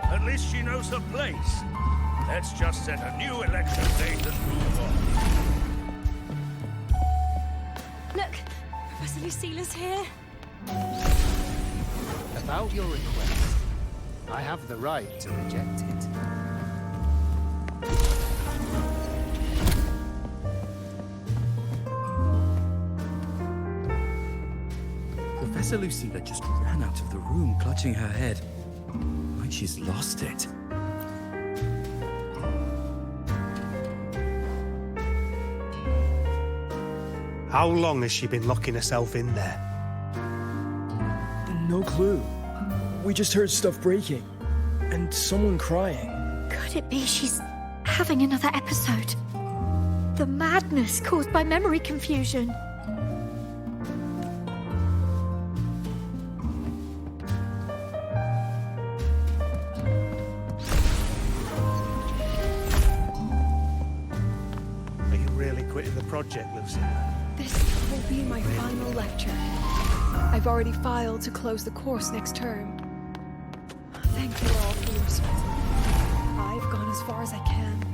At least she knows her place. Let's just set a new election date and move on. Look, Professor Lucilla's here. About your request, I have the right to reject it. Professor Lucilla just ran out of the room, clutching her head. Like she's lost it. How long has she been locking herself in there? No clue. We just heard stuff breaking. And someone crying. Could it be she's having another episode? The madness caused by memory confusion. Are you subject, Lucilla? This will be my final lecture. I've already filed to close the course next term. Thank you all for your support. I've gone as far as I can.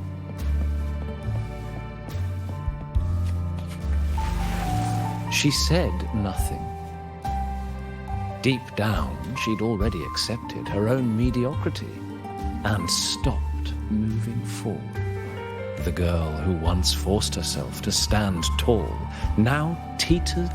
She said nothing. Deep down, she'd already accepted her own mediocrity and stopped moving forward. The girl who once forced herself to stand tall now teetered.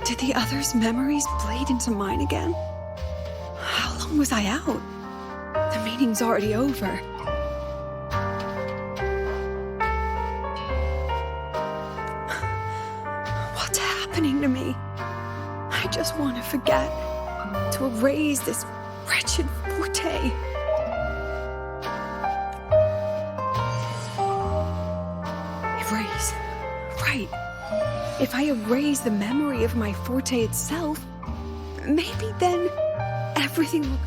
Did the others' memories bleed into mine again? How long was I out? The meeting's already over. What's happening to me? I just want to forget, to erase this wretched forte. Erase. Right. If I erase the memory of my forte itself, maybe then everything will...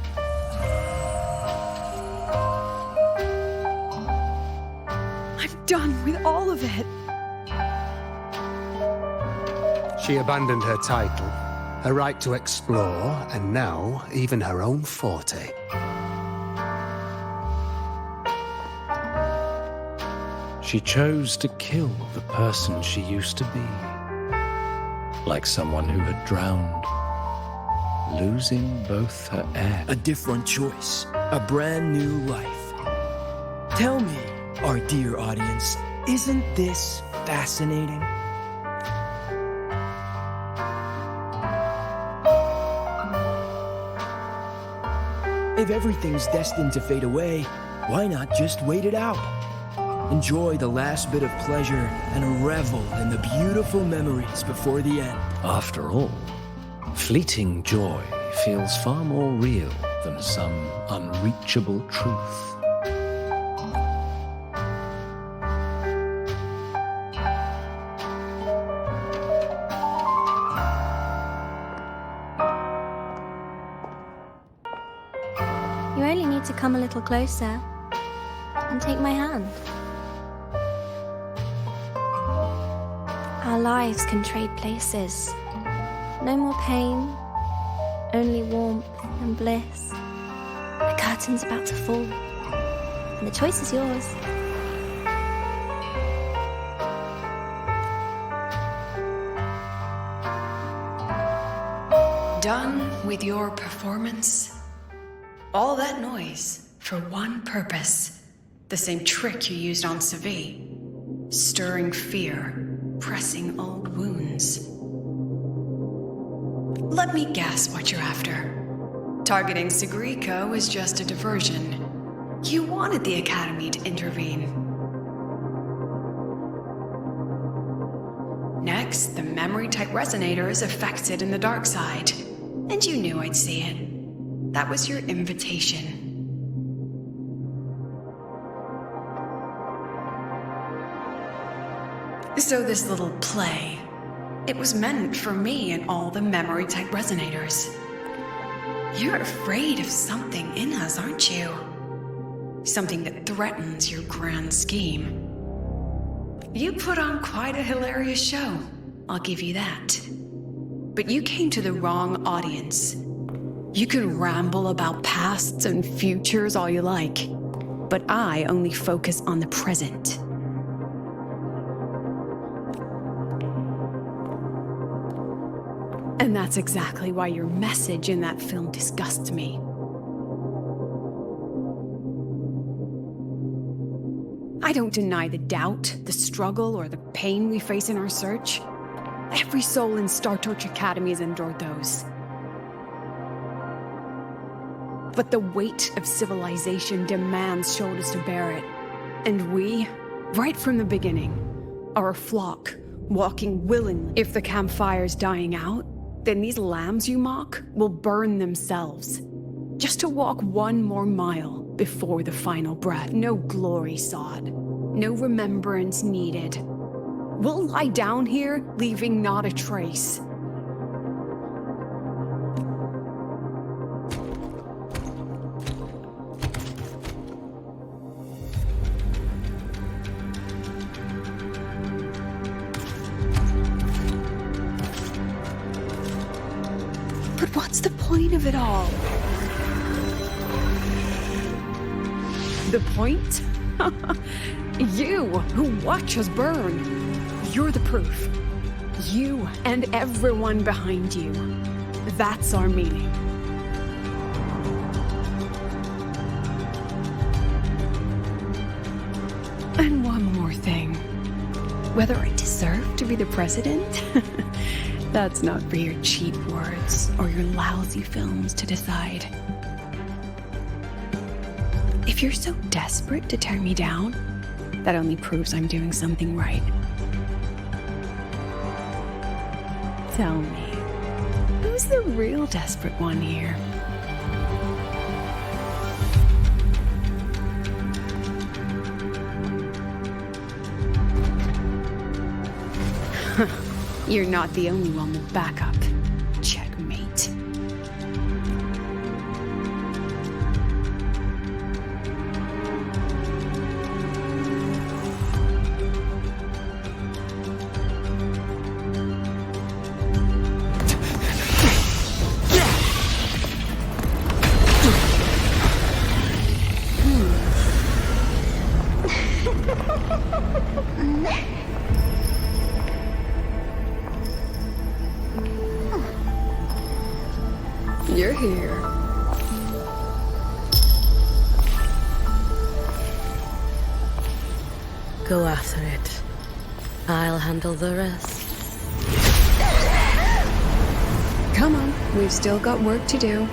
I'm done with all of it. She abandoned her title, her right to explore, and now even her own forte. She chose to kill the person she used to be. Like someone who had drowned, losing both her air. A different choice, a brand new life. Tell me, our dear audience, isn't this fascinating? If everything's destined to fade away, why not just wait it out? Enjoy the last bit of pleasure and revel in the beautiful memories before the end. After all, fleeting joy feels far more real than some unreachable truth. You only need to come a little closer and take my hand. Our lives can trade places. No more pain, only warmth and bliss. The curtain's about to fall, and the choice is yours. Done with your performance? All that noise for one purpose. The same trick you used on 𝜰. Stirring fear. Pressing old wounds. Let me guess what you're after. Targeting 𝜱 was just a diversion. You wanted the Academy to intervene. Next, the memory-type resonator is affected in the dark side. And you knew I'd see it. That was your invitation. So this little play, it was meant for me and all the memory-type resonators. You're afraid of something in us, aren't you? Something that threatens your grand scheme. You put on quite a hilarious show, I'll give you that. But you came to the wrong audience. You can ramble about pasts and futures all you like, but I only focus on the present. And that's exactly why your message in that film disgusts me. I don't deny the doubt, the struggle, or the pain we face in our search. Every soul in Star Torch Academy has endured those. But the weight of civilization demands shoulders to bear it. And we, right from the beginning, are a flock, walking willingly. If the campfire's dying out, then these lambs you mock will burn themselves, just to walk one more mile before the final breath. No glory sought, no remembrance needed. We'll lie down here, leaving not a trace. But what's the point of it all? The point? You, who watch us burn. You're the proof. You and everyone behind you. That's our meaning. And one more thing. Whether I deserve to be the president? That's not for your cheap words or your lousy films to decide. If you're so desperate to tear me down, that only proves I'm doing something right. Tell me, who's the real desperate one here? You're not the only one with backup. Checkmate. You're here. Go after it. I'll handle the rest. Come on, we've still got work to do.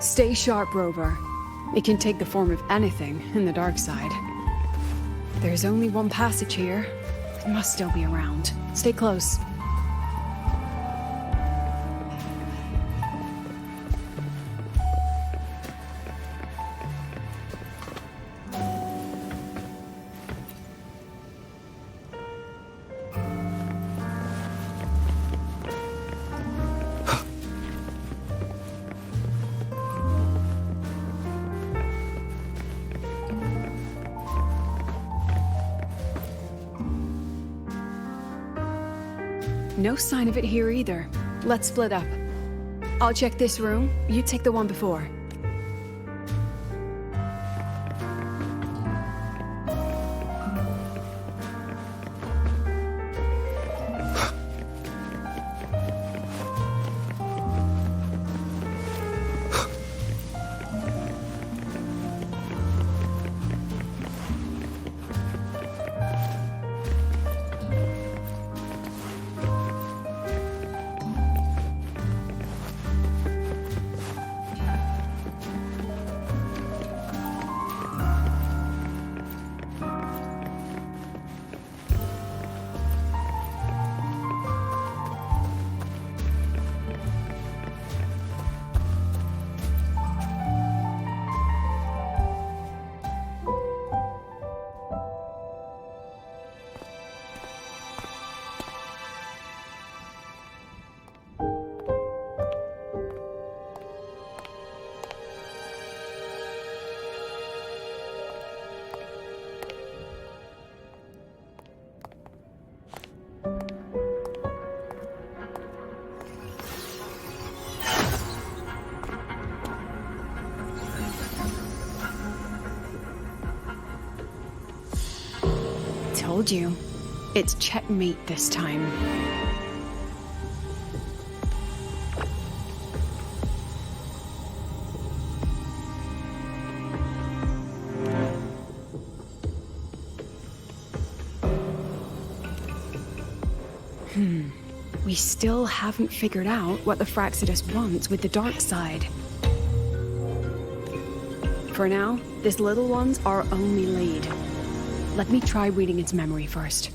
Stay sharp, Rover. It can take the form of anything in the dark side. There's only one passage here. It must still be around. Stay close. No sign of it here either. Let's split up. I'll check this room, you take the one before. Told you. It's checkmate this time. We still haven't figured out what the 𝓲 wants with the dark side. For now, this little one's our only lead. Let me try reading its memory first.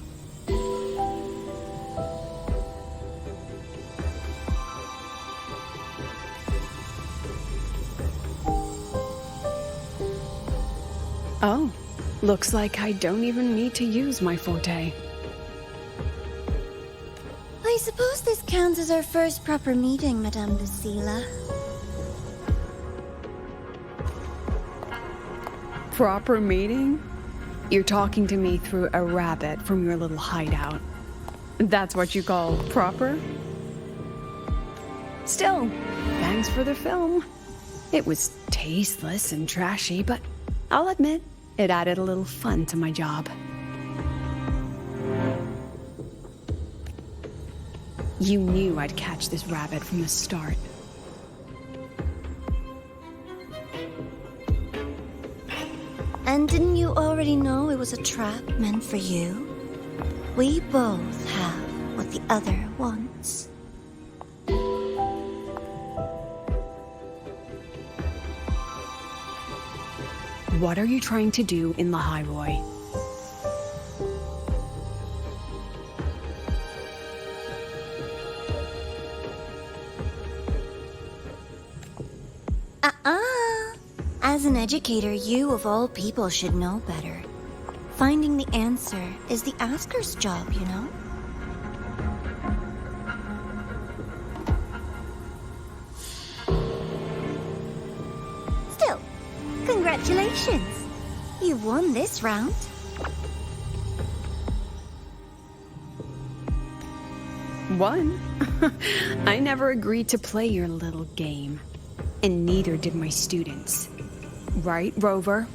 Oh, looks like I don't even need to use my forte. I suppose this counts as our first proper meeting, Madame Lucilla. Proper meeting? You're talking to me through a rabbit from your little hideout. That's what you call proper? Still, thanks for the film. It was tasteless and trashy, but I'll admit, it added a little fun to my job. You knew I'd catch this rabbit from the start. And didn't you already know it was a trap meant for you? We both have what the other wants. What are you trying to do in ḽʀᴜᴜ? As an educator, you of all people should know better. Finding the answer is the asker's job, you know? Still, congratulations! You've won this round. Won? I never agreed to play your little game. And neither did my students. Right, Rover?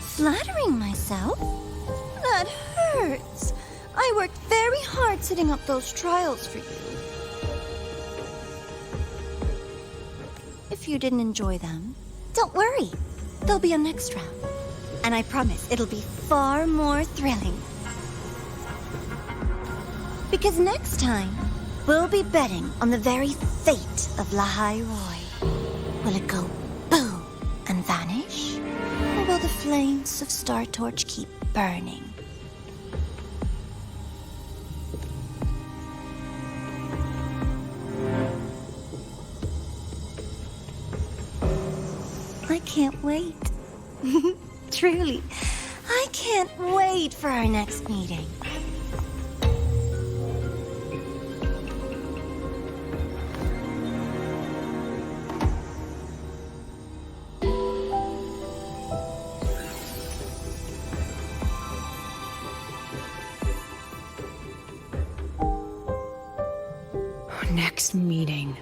Flattering myself? That hurts. I worked very hard setting up those trials for you. If you didn't enjoy them, don't worry. There'll be a next round. And I promise it'll be far more thrilling. Because next time, we'll be betting on the very fate of ḽʀᴜᴜ. Will it go boom and vanish? Or will the flames of Star Torch keep burning? I can't wait. Truly, I can't wait for our next meeting. Next meeting.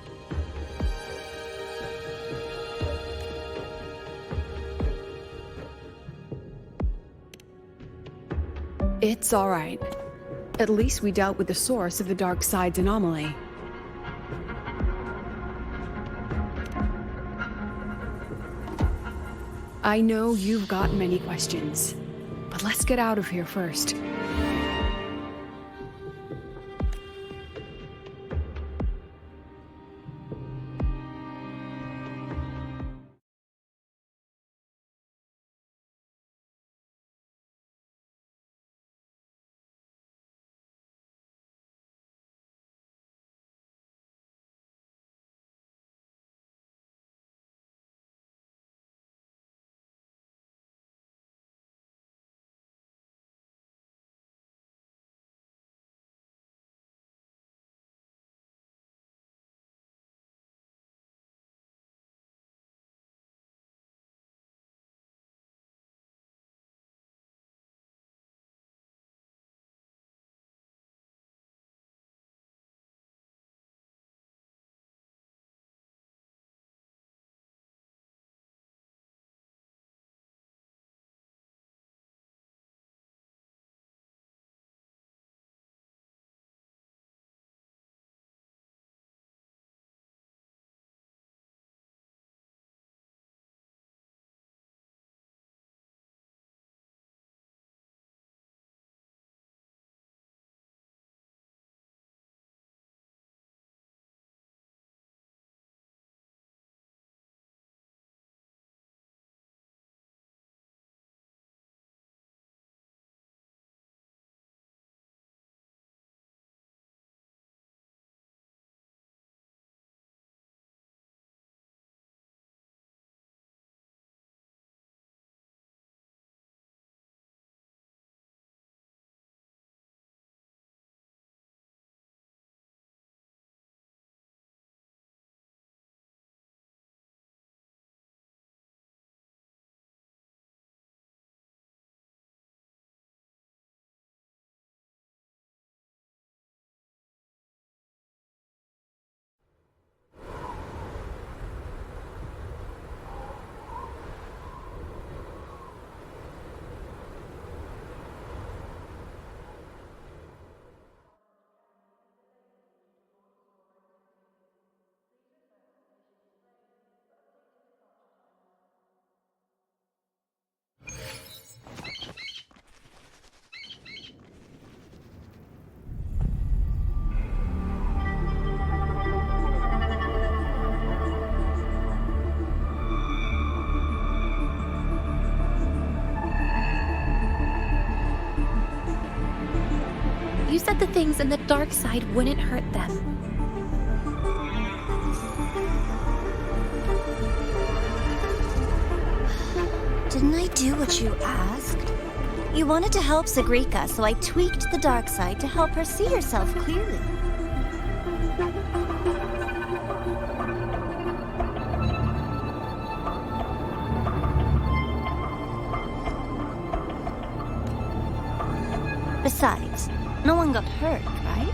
It's all right. At least we dealt with the source of the dark side's anomaly. I know you've got many questions, but let's get out of here first. said the things in the dark side wouldn't hurt them. Didn't I do what you asked? You wanted to help 𝓦𝓾𝓽𝓱𝓮𝓻𝓲, so I tweaked the dark side to help her see herself clearly. Besides, no one got hurt, right?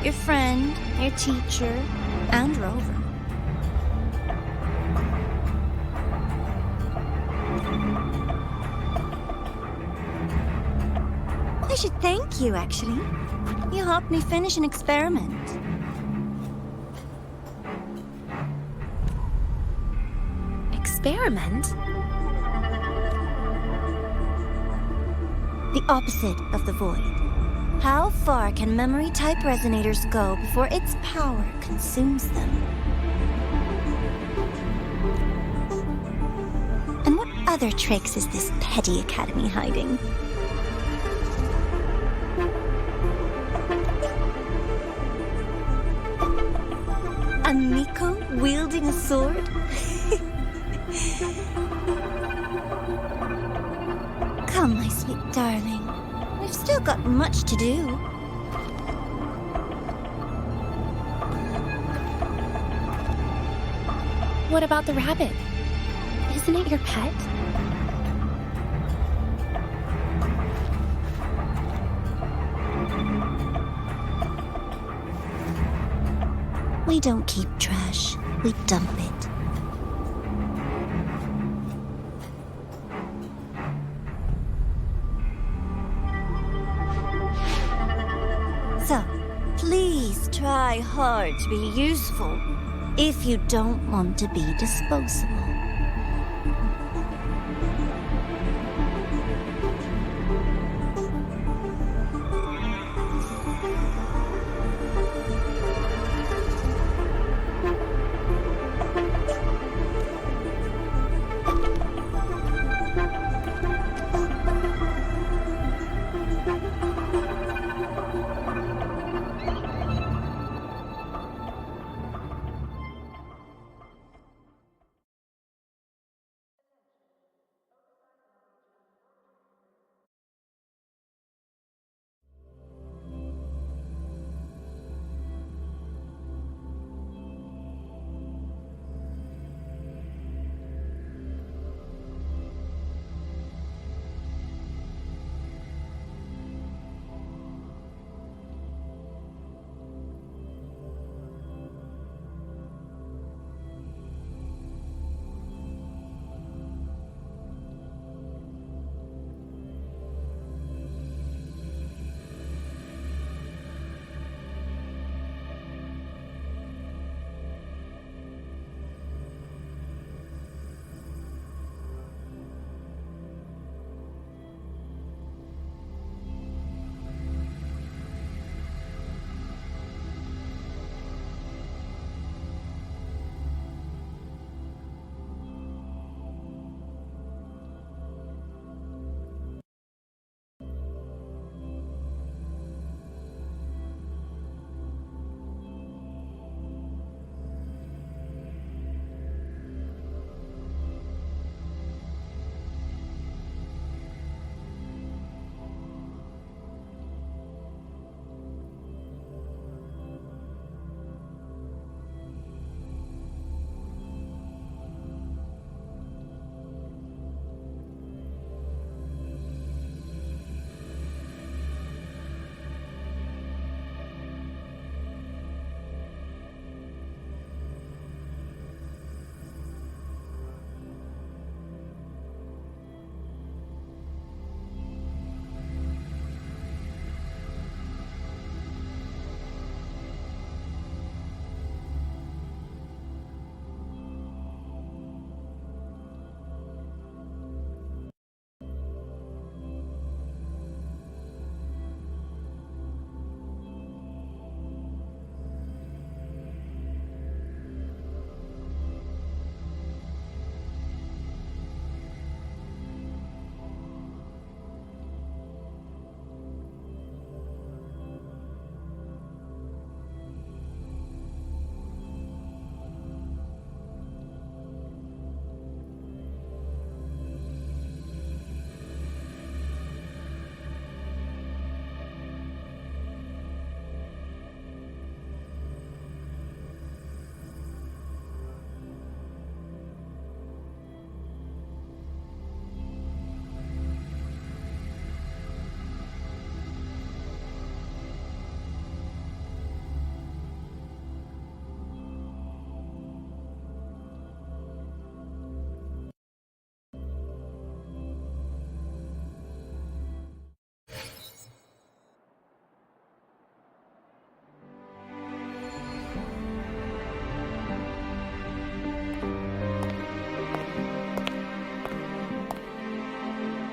Your friend, your teacher, and Rover. I should thank you, actually. You helped me finish an experiment. Experiment? The opposite of the void. How far can memory-type resonators go before its power consumes them? And what other tricks is this petty academy hiding? A ടⴟ wielding a sword? Come, my sweet darling. We've still got much to do. What about the rabbit? Isn't it your pet? We don't keep trash, we dump it. So, please try hard to be useful if you don't want to be disposable.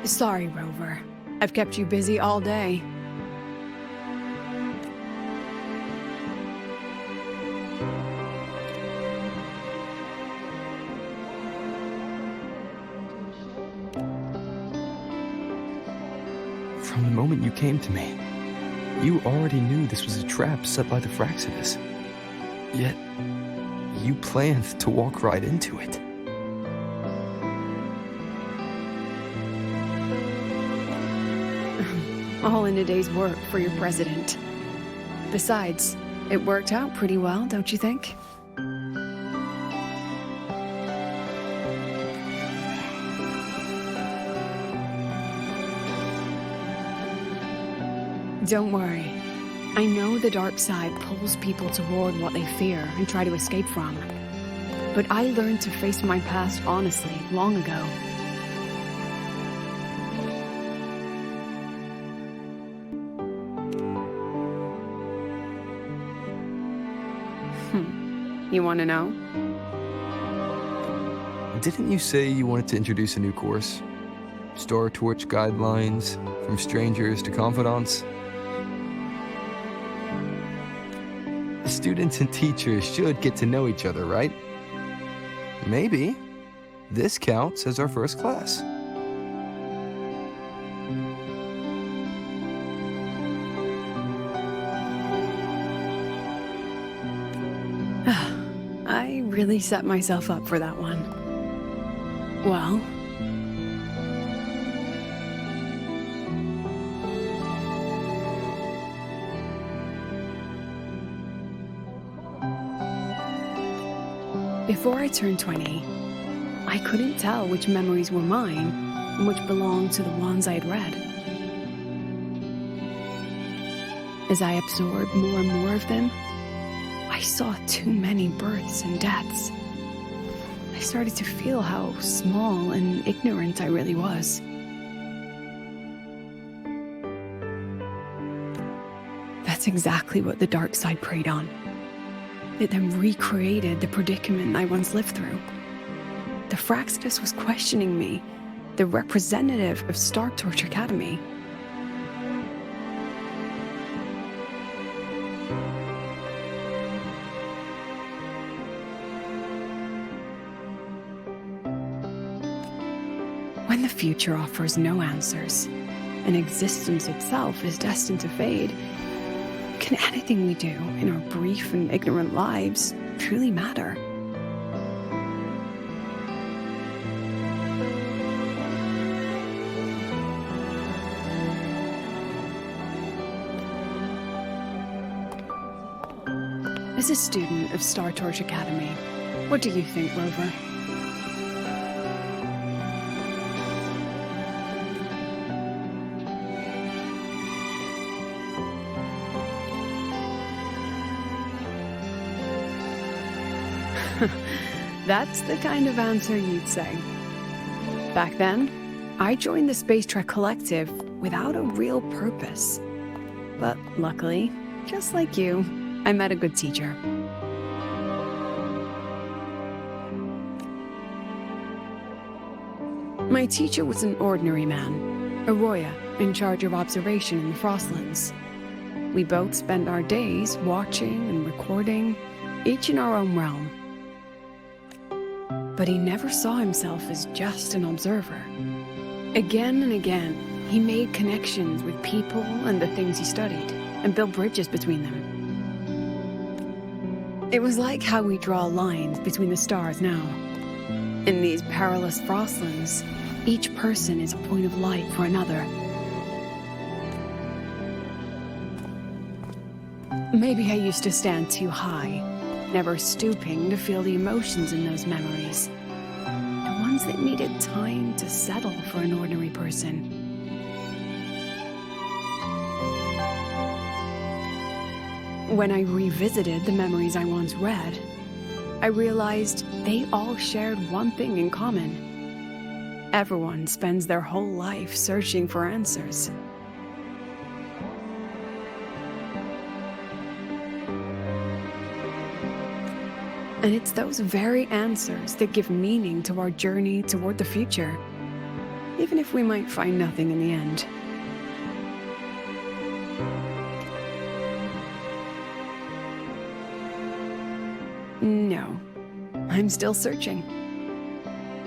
Sorry, Rover. I've kept you busy all day. From the moment you came to me, you already knew this was a trap set by the 𝓫. Yet, you planned to walk right into it. All in a day's work for your president. Besides, it worked out pretty well, don't you think? Don't worry. I know the dark side pulls people toward what they fear and try to escape from. But I learned to face my past honestly long ago. You want to know? Didn't you say you wanted to introduce a new course? Star Torch guidelines, from strangers to confidants? Students and teachers should get to know each other, right? Maybe this counts as our first class. I really set myself up for that one. Well, before I turned 20, I couldn't tell which memories were mine and which belonged to the ones I had read. As I absorbed more and more of them, I saw too many births and deaths. I started to feel how small and ignorant I really was. That's exactly what the dark side preyed on. It then recreated the predicament I once lived through. The 𝓫 was questioning me, the representative of Star Torch Academy. When the future offers no answers, and existence itself is destined to fade, can anything we do in our brief and ignorant lives truly matter? As a student of Star Torch Academy, what do you think, Rover? That's the kind of answer you'd say. Back then, I joined the Space Trek Collective without a real purpose. But luckily, just like you, I met a good teacher. My teacher was an ordinary man, a Roya in charge of observation in the Frostlands. We both spent our days watching and recording, each in our own realm. But he never saw himself as just an observer. Again and again, he made connections with people and the things he studied, and built bridges between them. It was like how we draw lines between the stars now. In these perilous Frostlands, each person is a point of light for another. Maybe I used to stand too high, never stooping to feel the emotions in those memories. The ones that needed time to settle for an ordinary person. When I revisited the memories I once read, I realized they all shared one thing in common. Everyone spends their whole life searching for answers. And it's those very answers that give meaning to our journey toward the future. even if we might find nothing in the end. No, I'm still searching.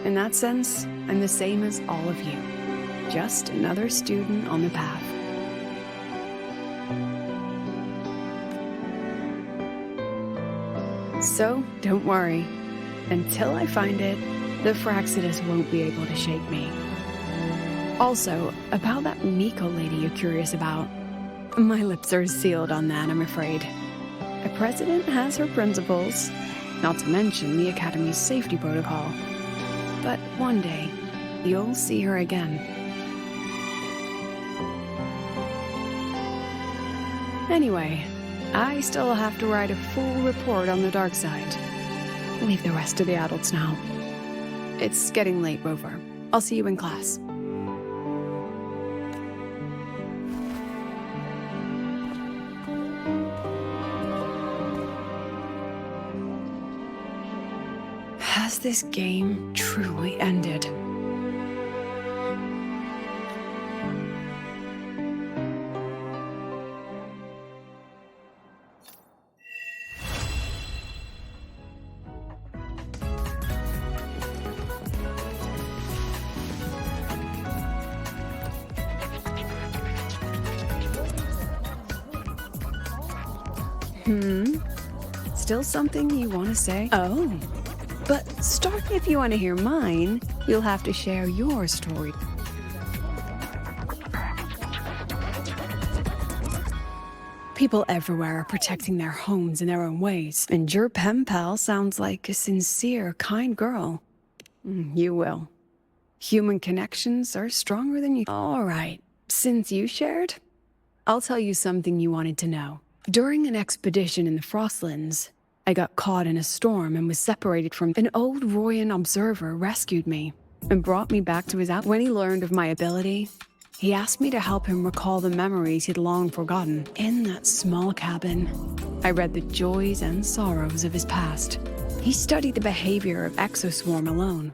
In that sense, I'm the same as all of you. Just another student on the path. So, don't worry. Until I find it, the Fraxidus won't be able to shake me. Also, about that ഑𝓾𝓽 lady you're curious about. My lips are sealed on that, I'm afraid. A president has her principles, not to mention the Academy's safety protocol. But one day, you'll see her again. Anyway, I still have to write a full report on the dark side. Leave the rest to the adults now. It's getting late, Rover. I'll see you in class. Has this game truly ended? Still something you want to say? Oh, but start if you want to hear mine. You'll have to share your story. People everywhere are protecting their homes in their own ways, and your pen pal sounds like a sincere, kind girl. You will. Human connections are stronger than you. All right, since you shared, I'll tell you something you wanted to know. During an expedition in the Frostlands, I got caught in a storm and was separated from an old Royan observer rescued me and brought me back to his out. When he learned of my ability, he asked me to help him recall the memories he'd long forgotten. In that small cabin, I read the joys and sorrows of his past. He studied the behavior of Exoswarm alone,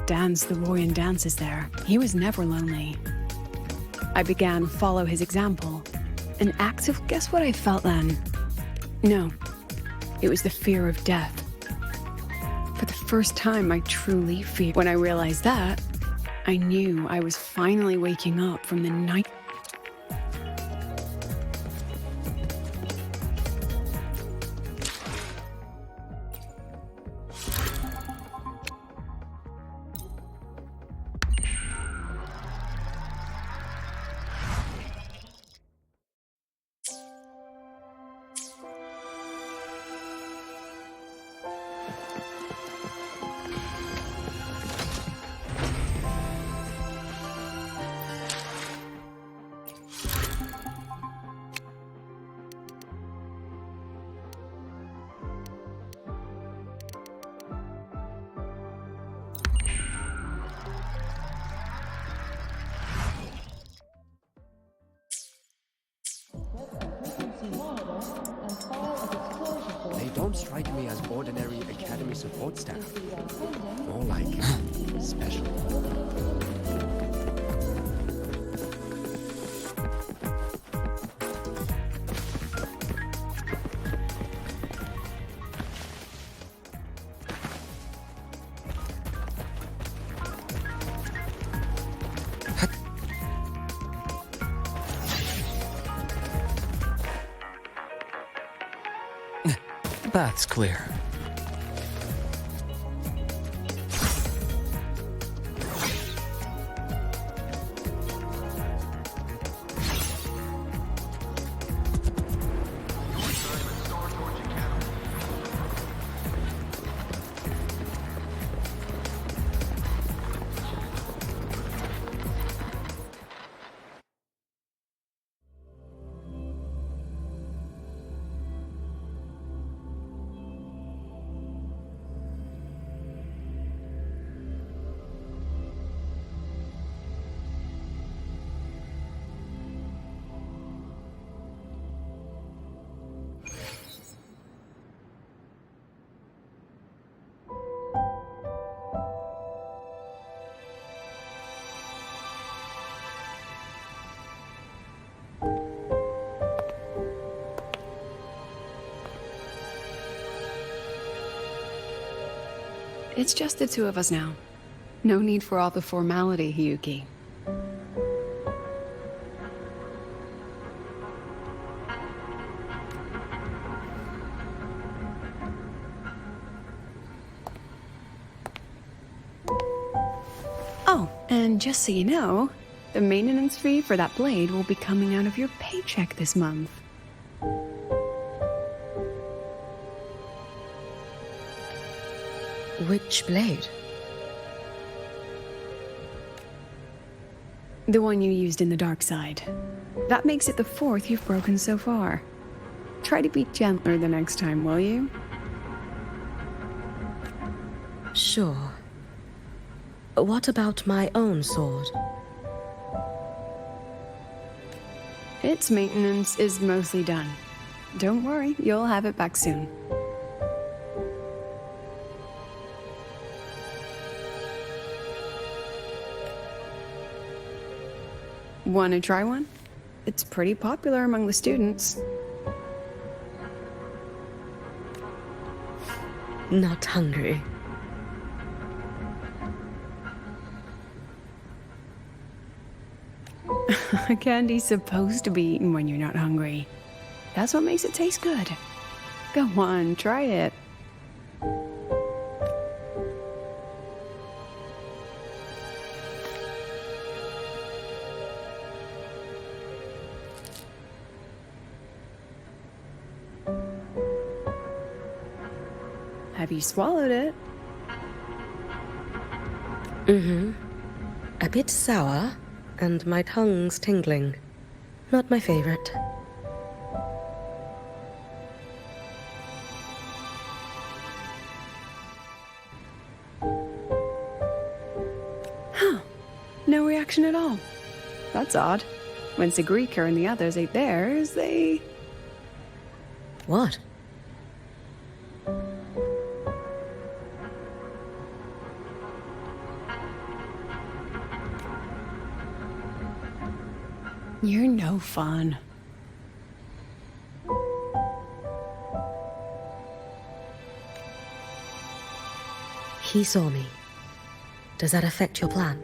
danced the Royan dances there. He was never lonely. I began to follow his example. An active, guess what I felt then? No, it was the fear of death. For the first time, I truly feared. When I realized that, I knew I was finally waking up from the night. They don't strike me as ordinary Academy support staff. More like special. Path's clear. It's just the two of us now. No need for all the formality, Hyuki. Oh, and just so you know, the maintenance fee for that blade will be coming out of your paycheck this month. Which blade? The one you used in the dark side. That makes it the 4th you've broken so far. Try to be gentler the next time, will you? Sure. What about my own sword? Its maintenance is mostly done. Don't worry, you'll have it back soon. Want to try one? It's pretty popular among the students. Not hungry. Candy's supposed to be eaten when you're not hungry. That's what makes it taste good. Go on, try it. Have you swallowed it? Mm-hmm. A bit sour, and my tongue's tingling. Not my favorite. Huh. No reaction at all. That's odd. When 𝓦𝓾𝓽𝓱𝓮𝓻 and the others ate theirs, they... What? You're no fun. He saw me. Does that affect your plan?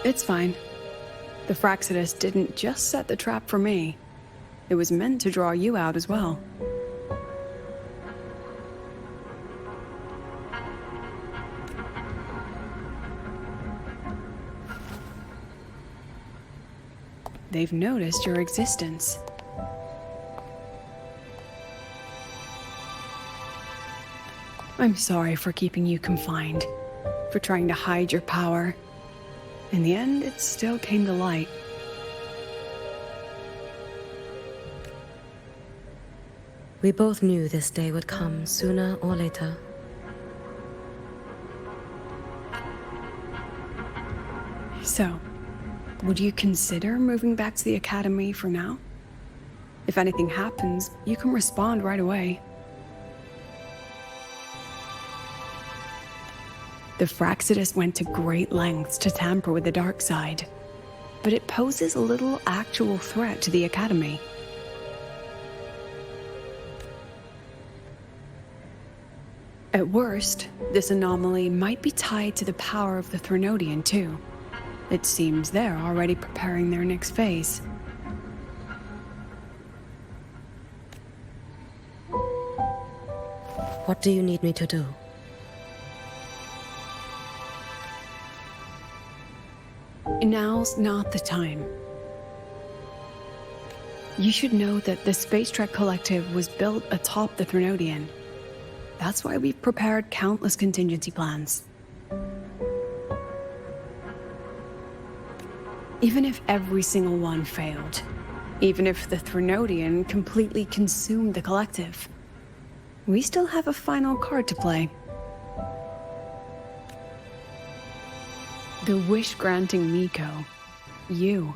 It's fine. The 𝓵 didn't just set the trap for me. It was meant to draw you out as well. They've noticed your existence. I'm sorry for keeping you confined, for trying to hide your power. In the end, it still came to light. We both knew this day would come sooner or later. So, would you consider moving back to the academy for now? If anything happens, you can respond right away. The 𝓵 went to great lengths to tamper with the dark side, but it poses a little actual threat to the academy. At worst, this anomaly might be tied to the power of the ∞ too. It seems they're already preparing their next phase. What do you need me to do? Now's not the time. You should know that the Space Trek Collective was built atop the ∞. That's why we've prepared countless contingency plans. Even if every single one failed, even if the ∞ completely consumed the collective, we still have a final card to play. The wish-granting ബ╝ you.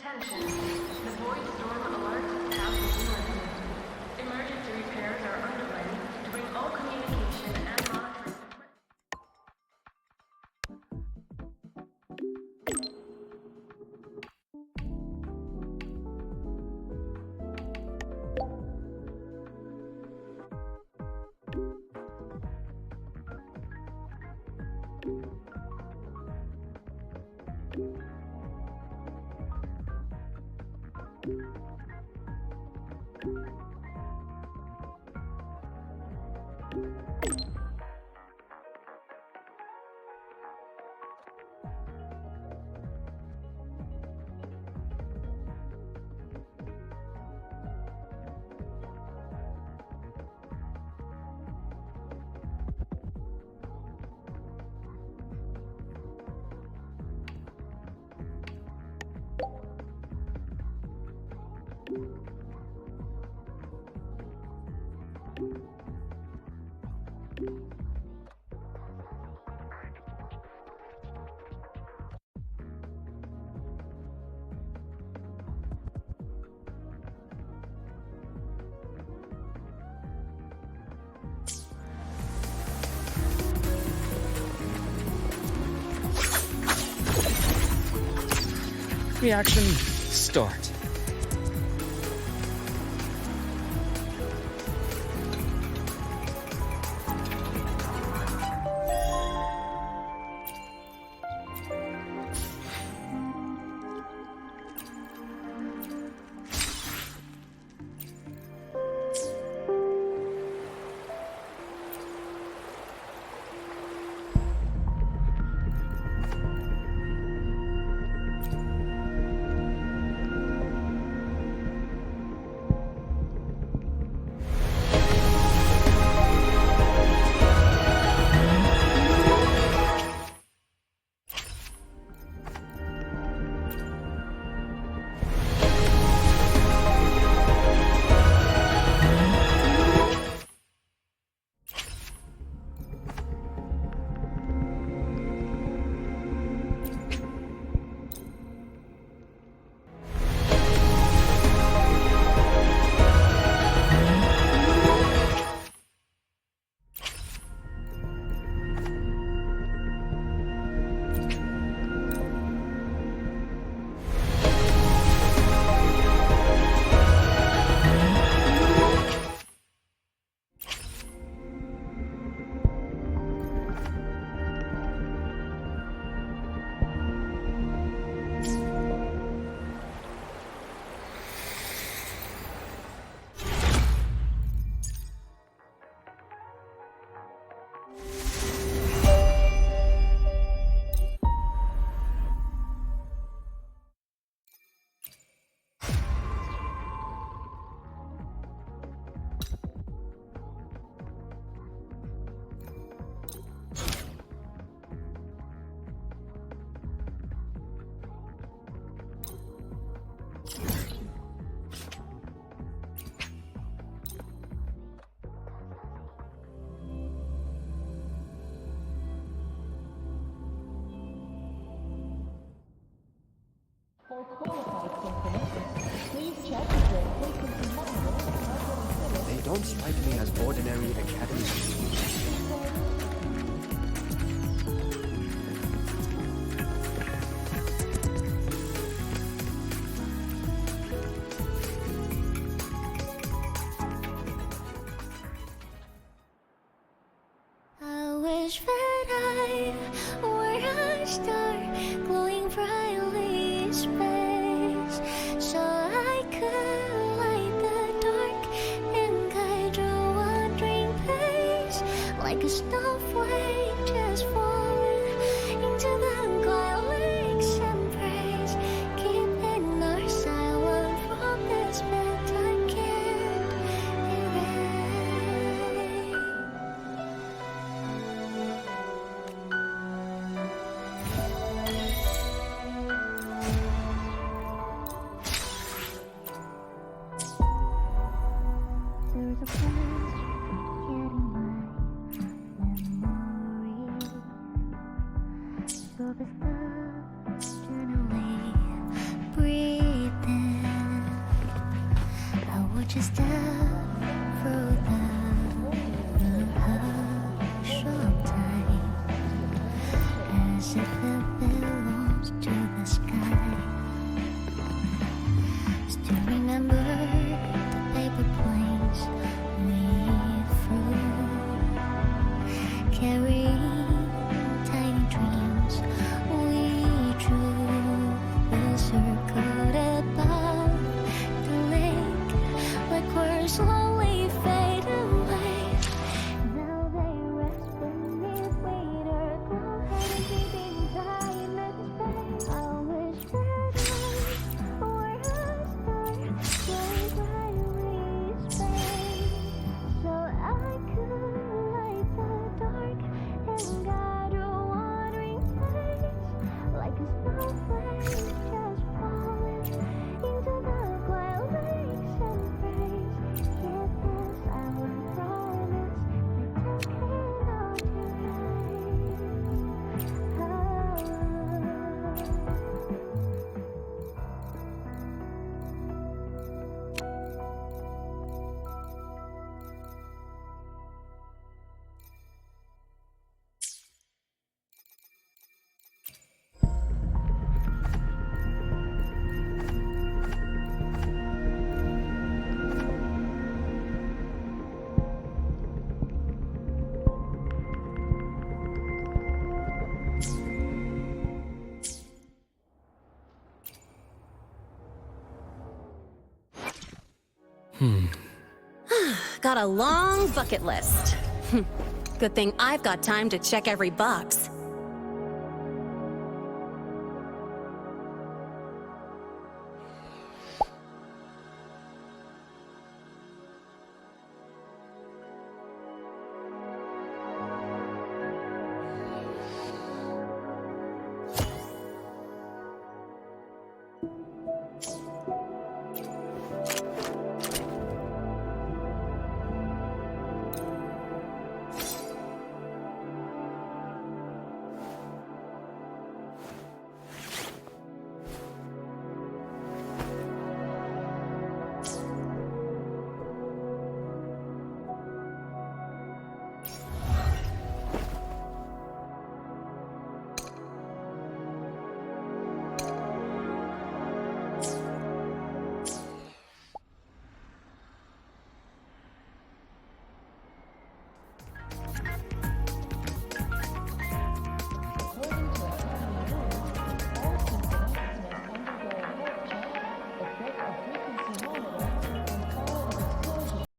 Attention. The void storm alert has been lifted. Emergency repairs are underway to bring all communication and monitoring. Reaction start. For qualified synchronicists, please check if your frequency monitor They don't strike me as ordinary academy students. I wish that I were a star glowing brightly in space, so I could light the dark and guide your wandering pace, like a snowflake just falling into the galaxy's embrace, keeping our silent promise that I can't erase. There's a place getting my memory. Moving eternally, breathe. Watch us step through the hush of time, as if it belongs to the sky. Still remember the paper planes we flew, carrying tiny dreams we drew. We'll circle above the lake like we're slowly fade away. Now they rest beneath __glow, keeping time and space. I wish that I were a star, flying brightly space, so I could light the dark and guide a wandering face, like a snowflake just falling into the quiet lakes and praise. Yet this our promise, that time cannot Got a long bucket list. Good thing I've got time to check every box.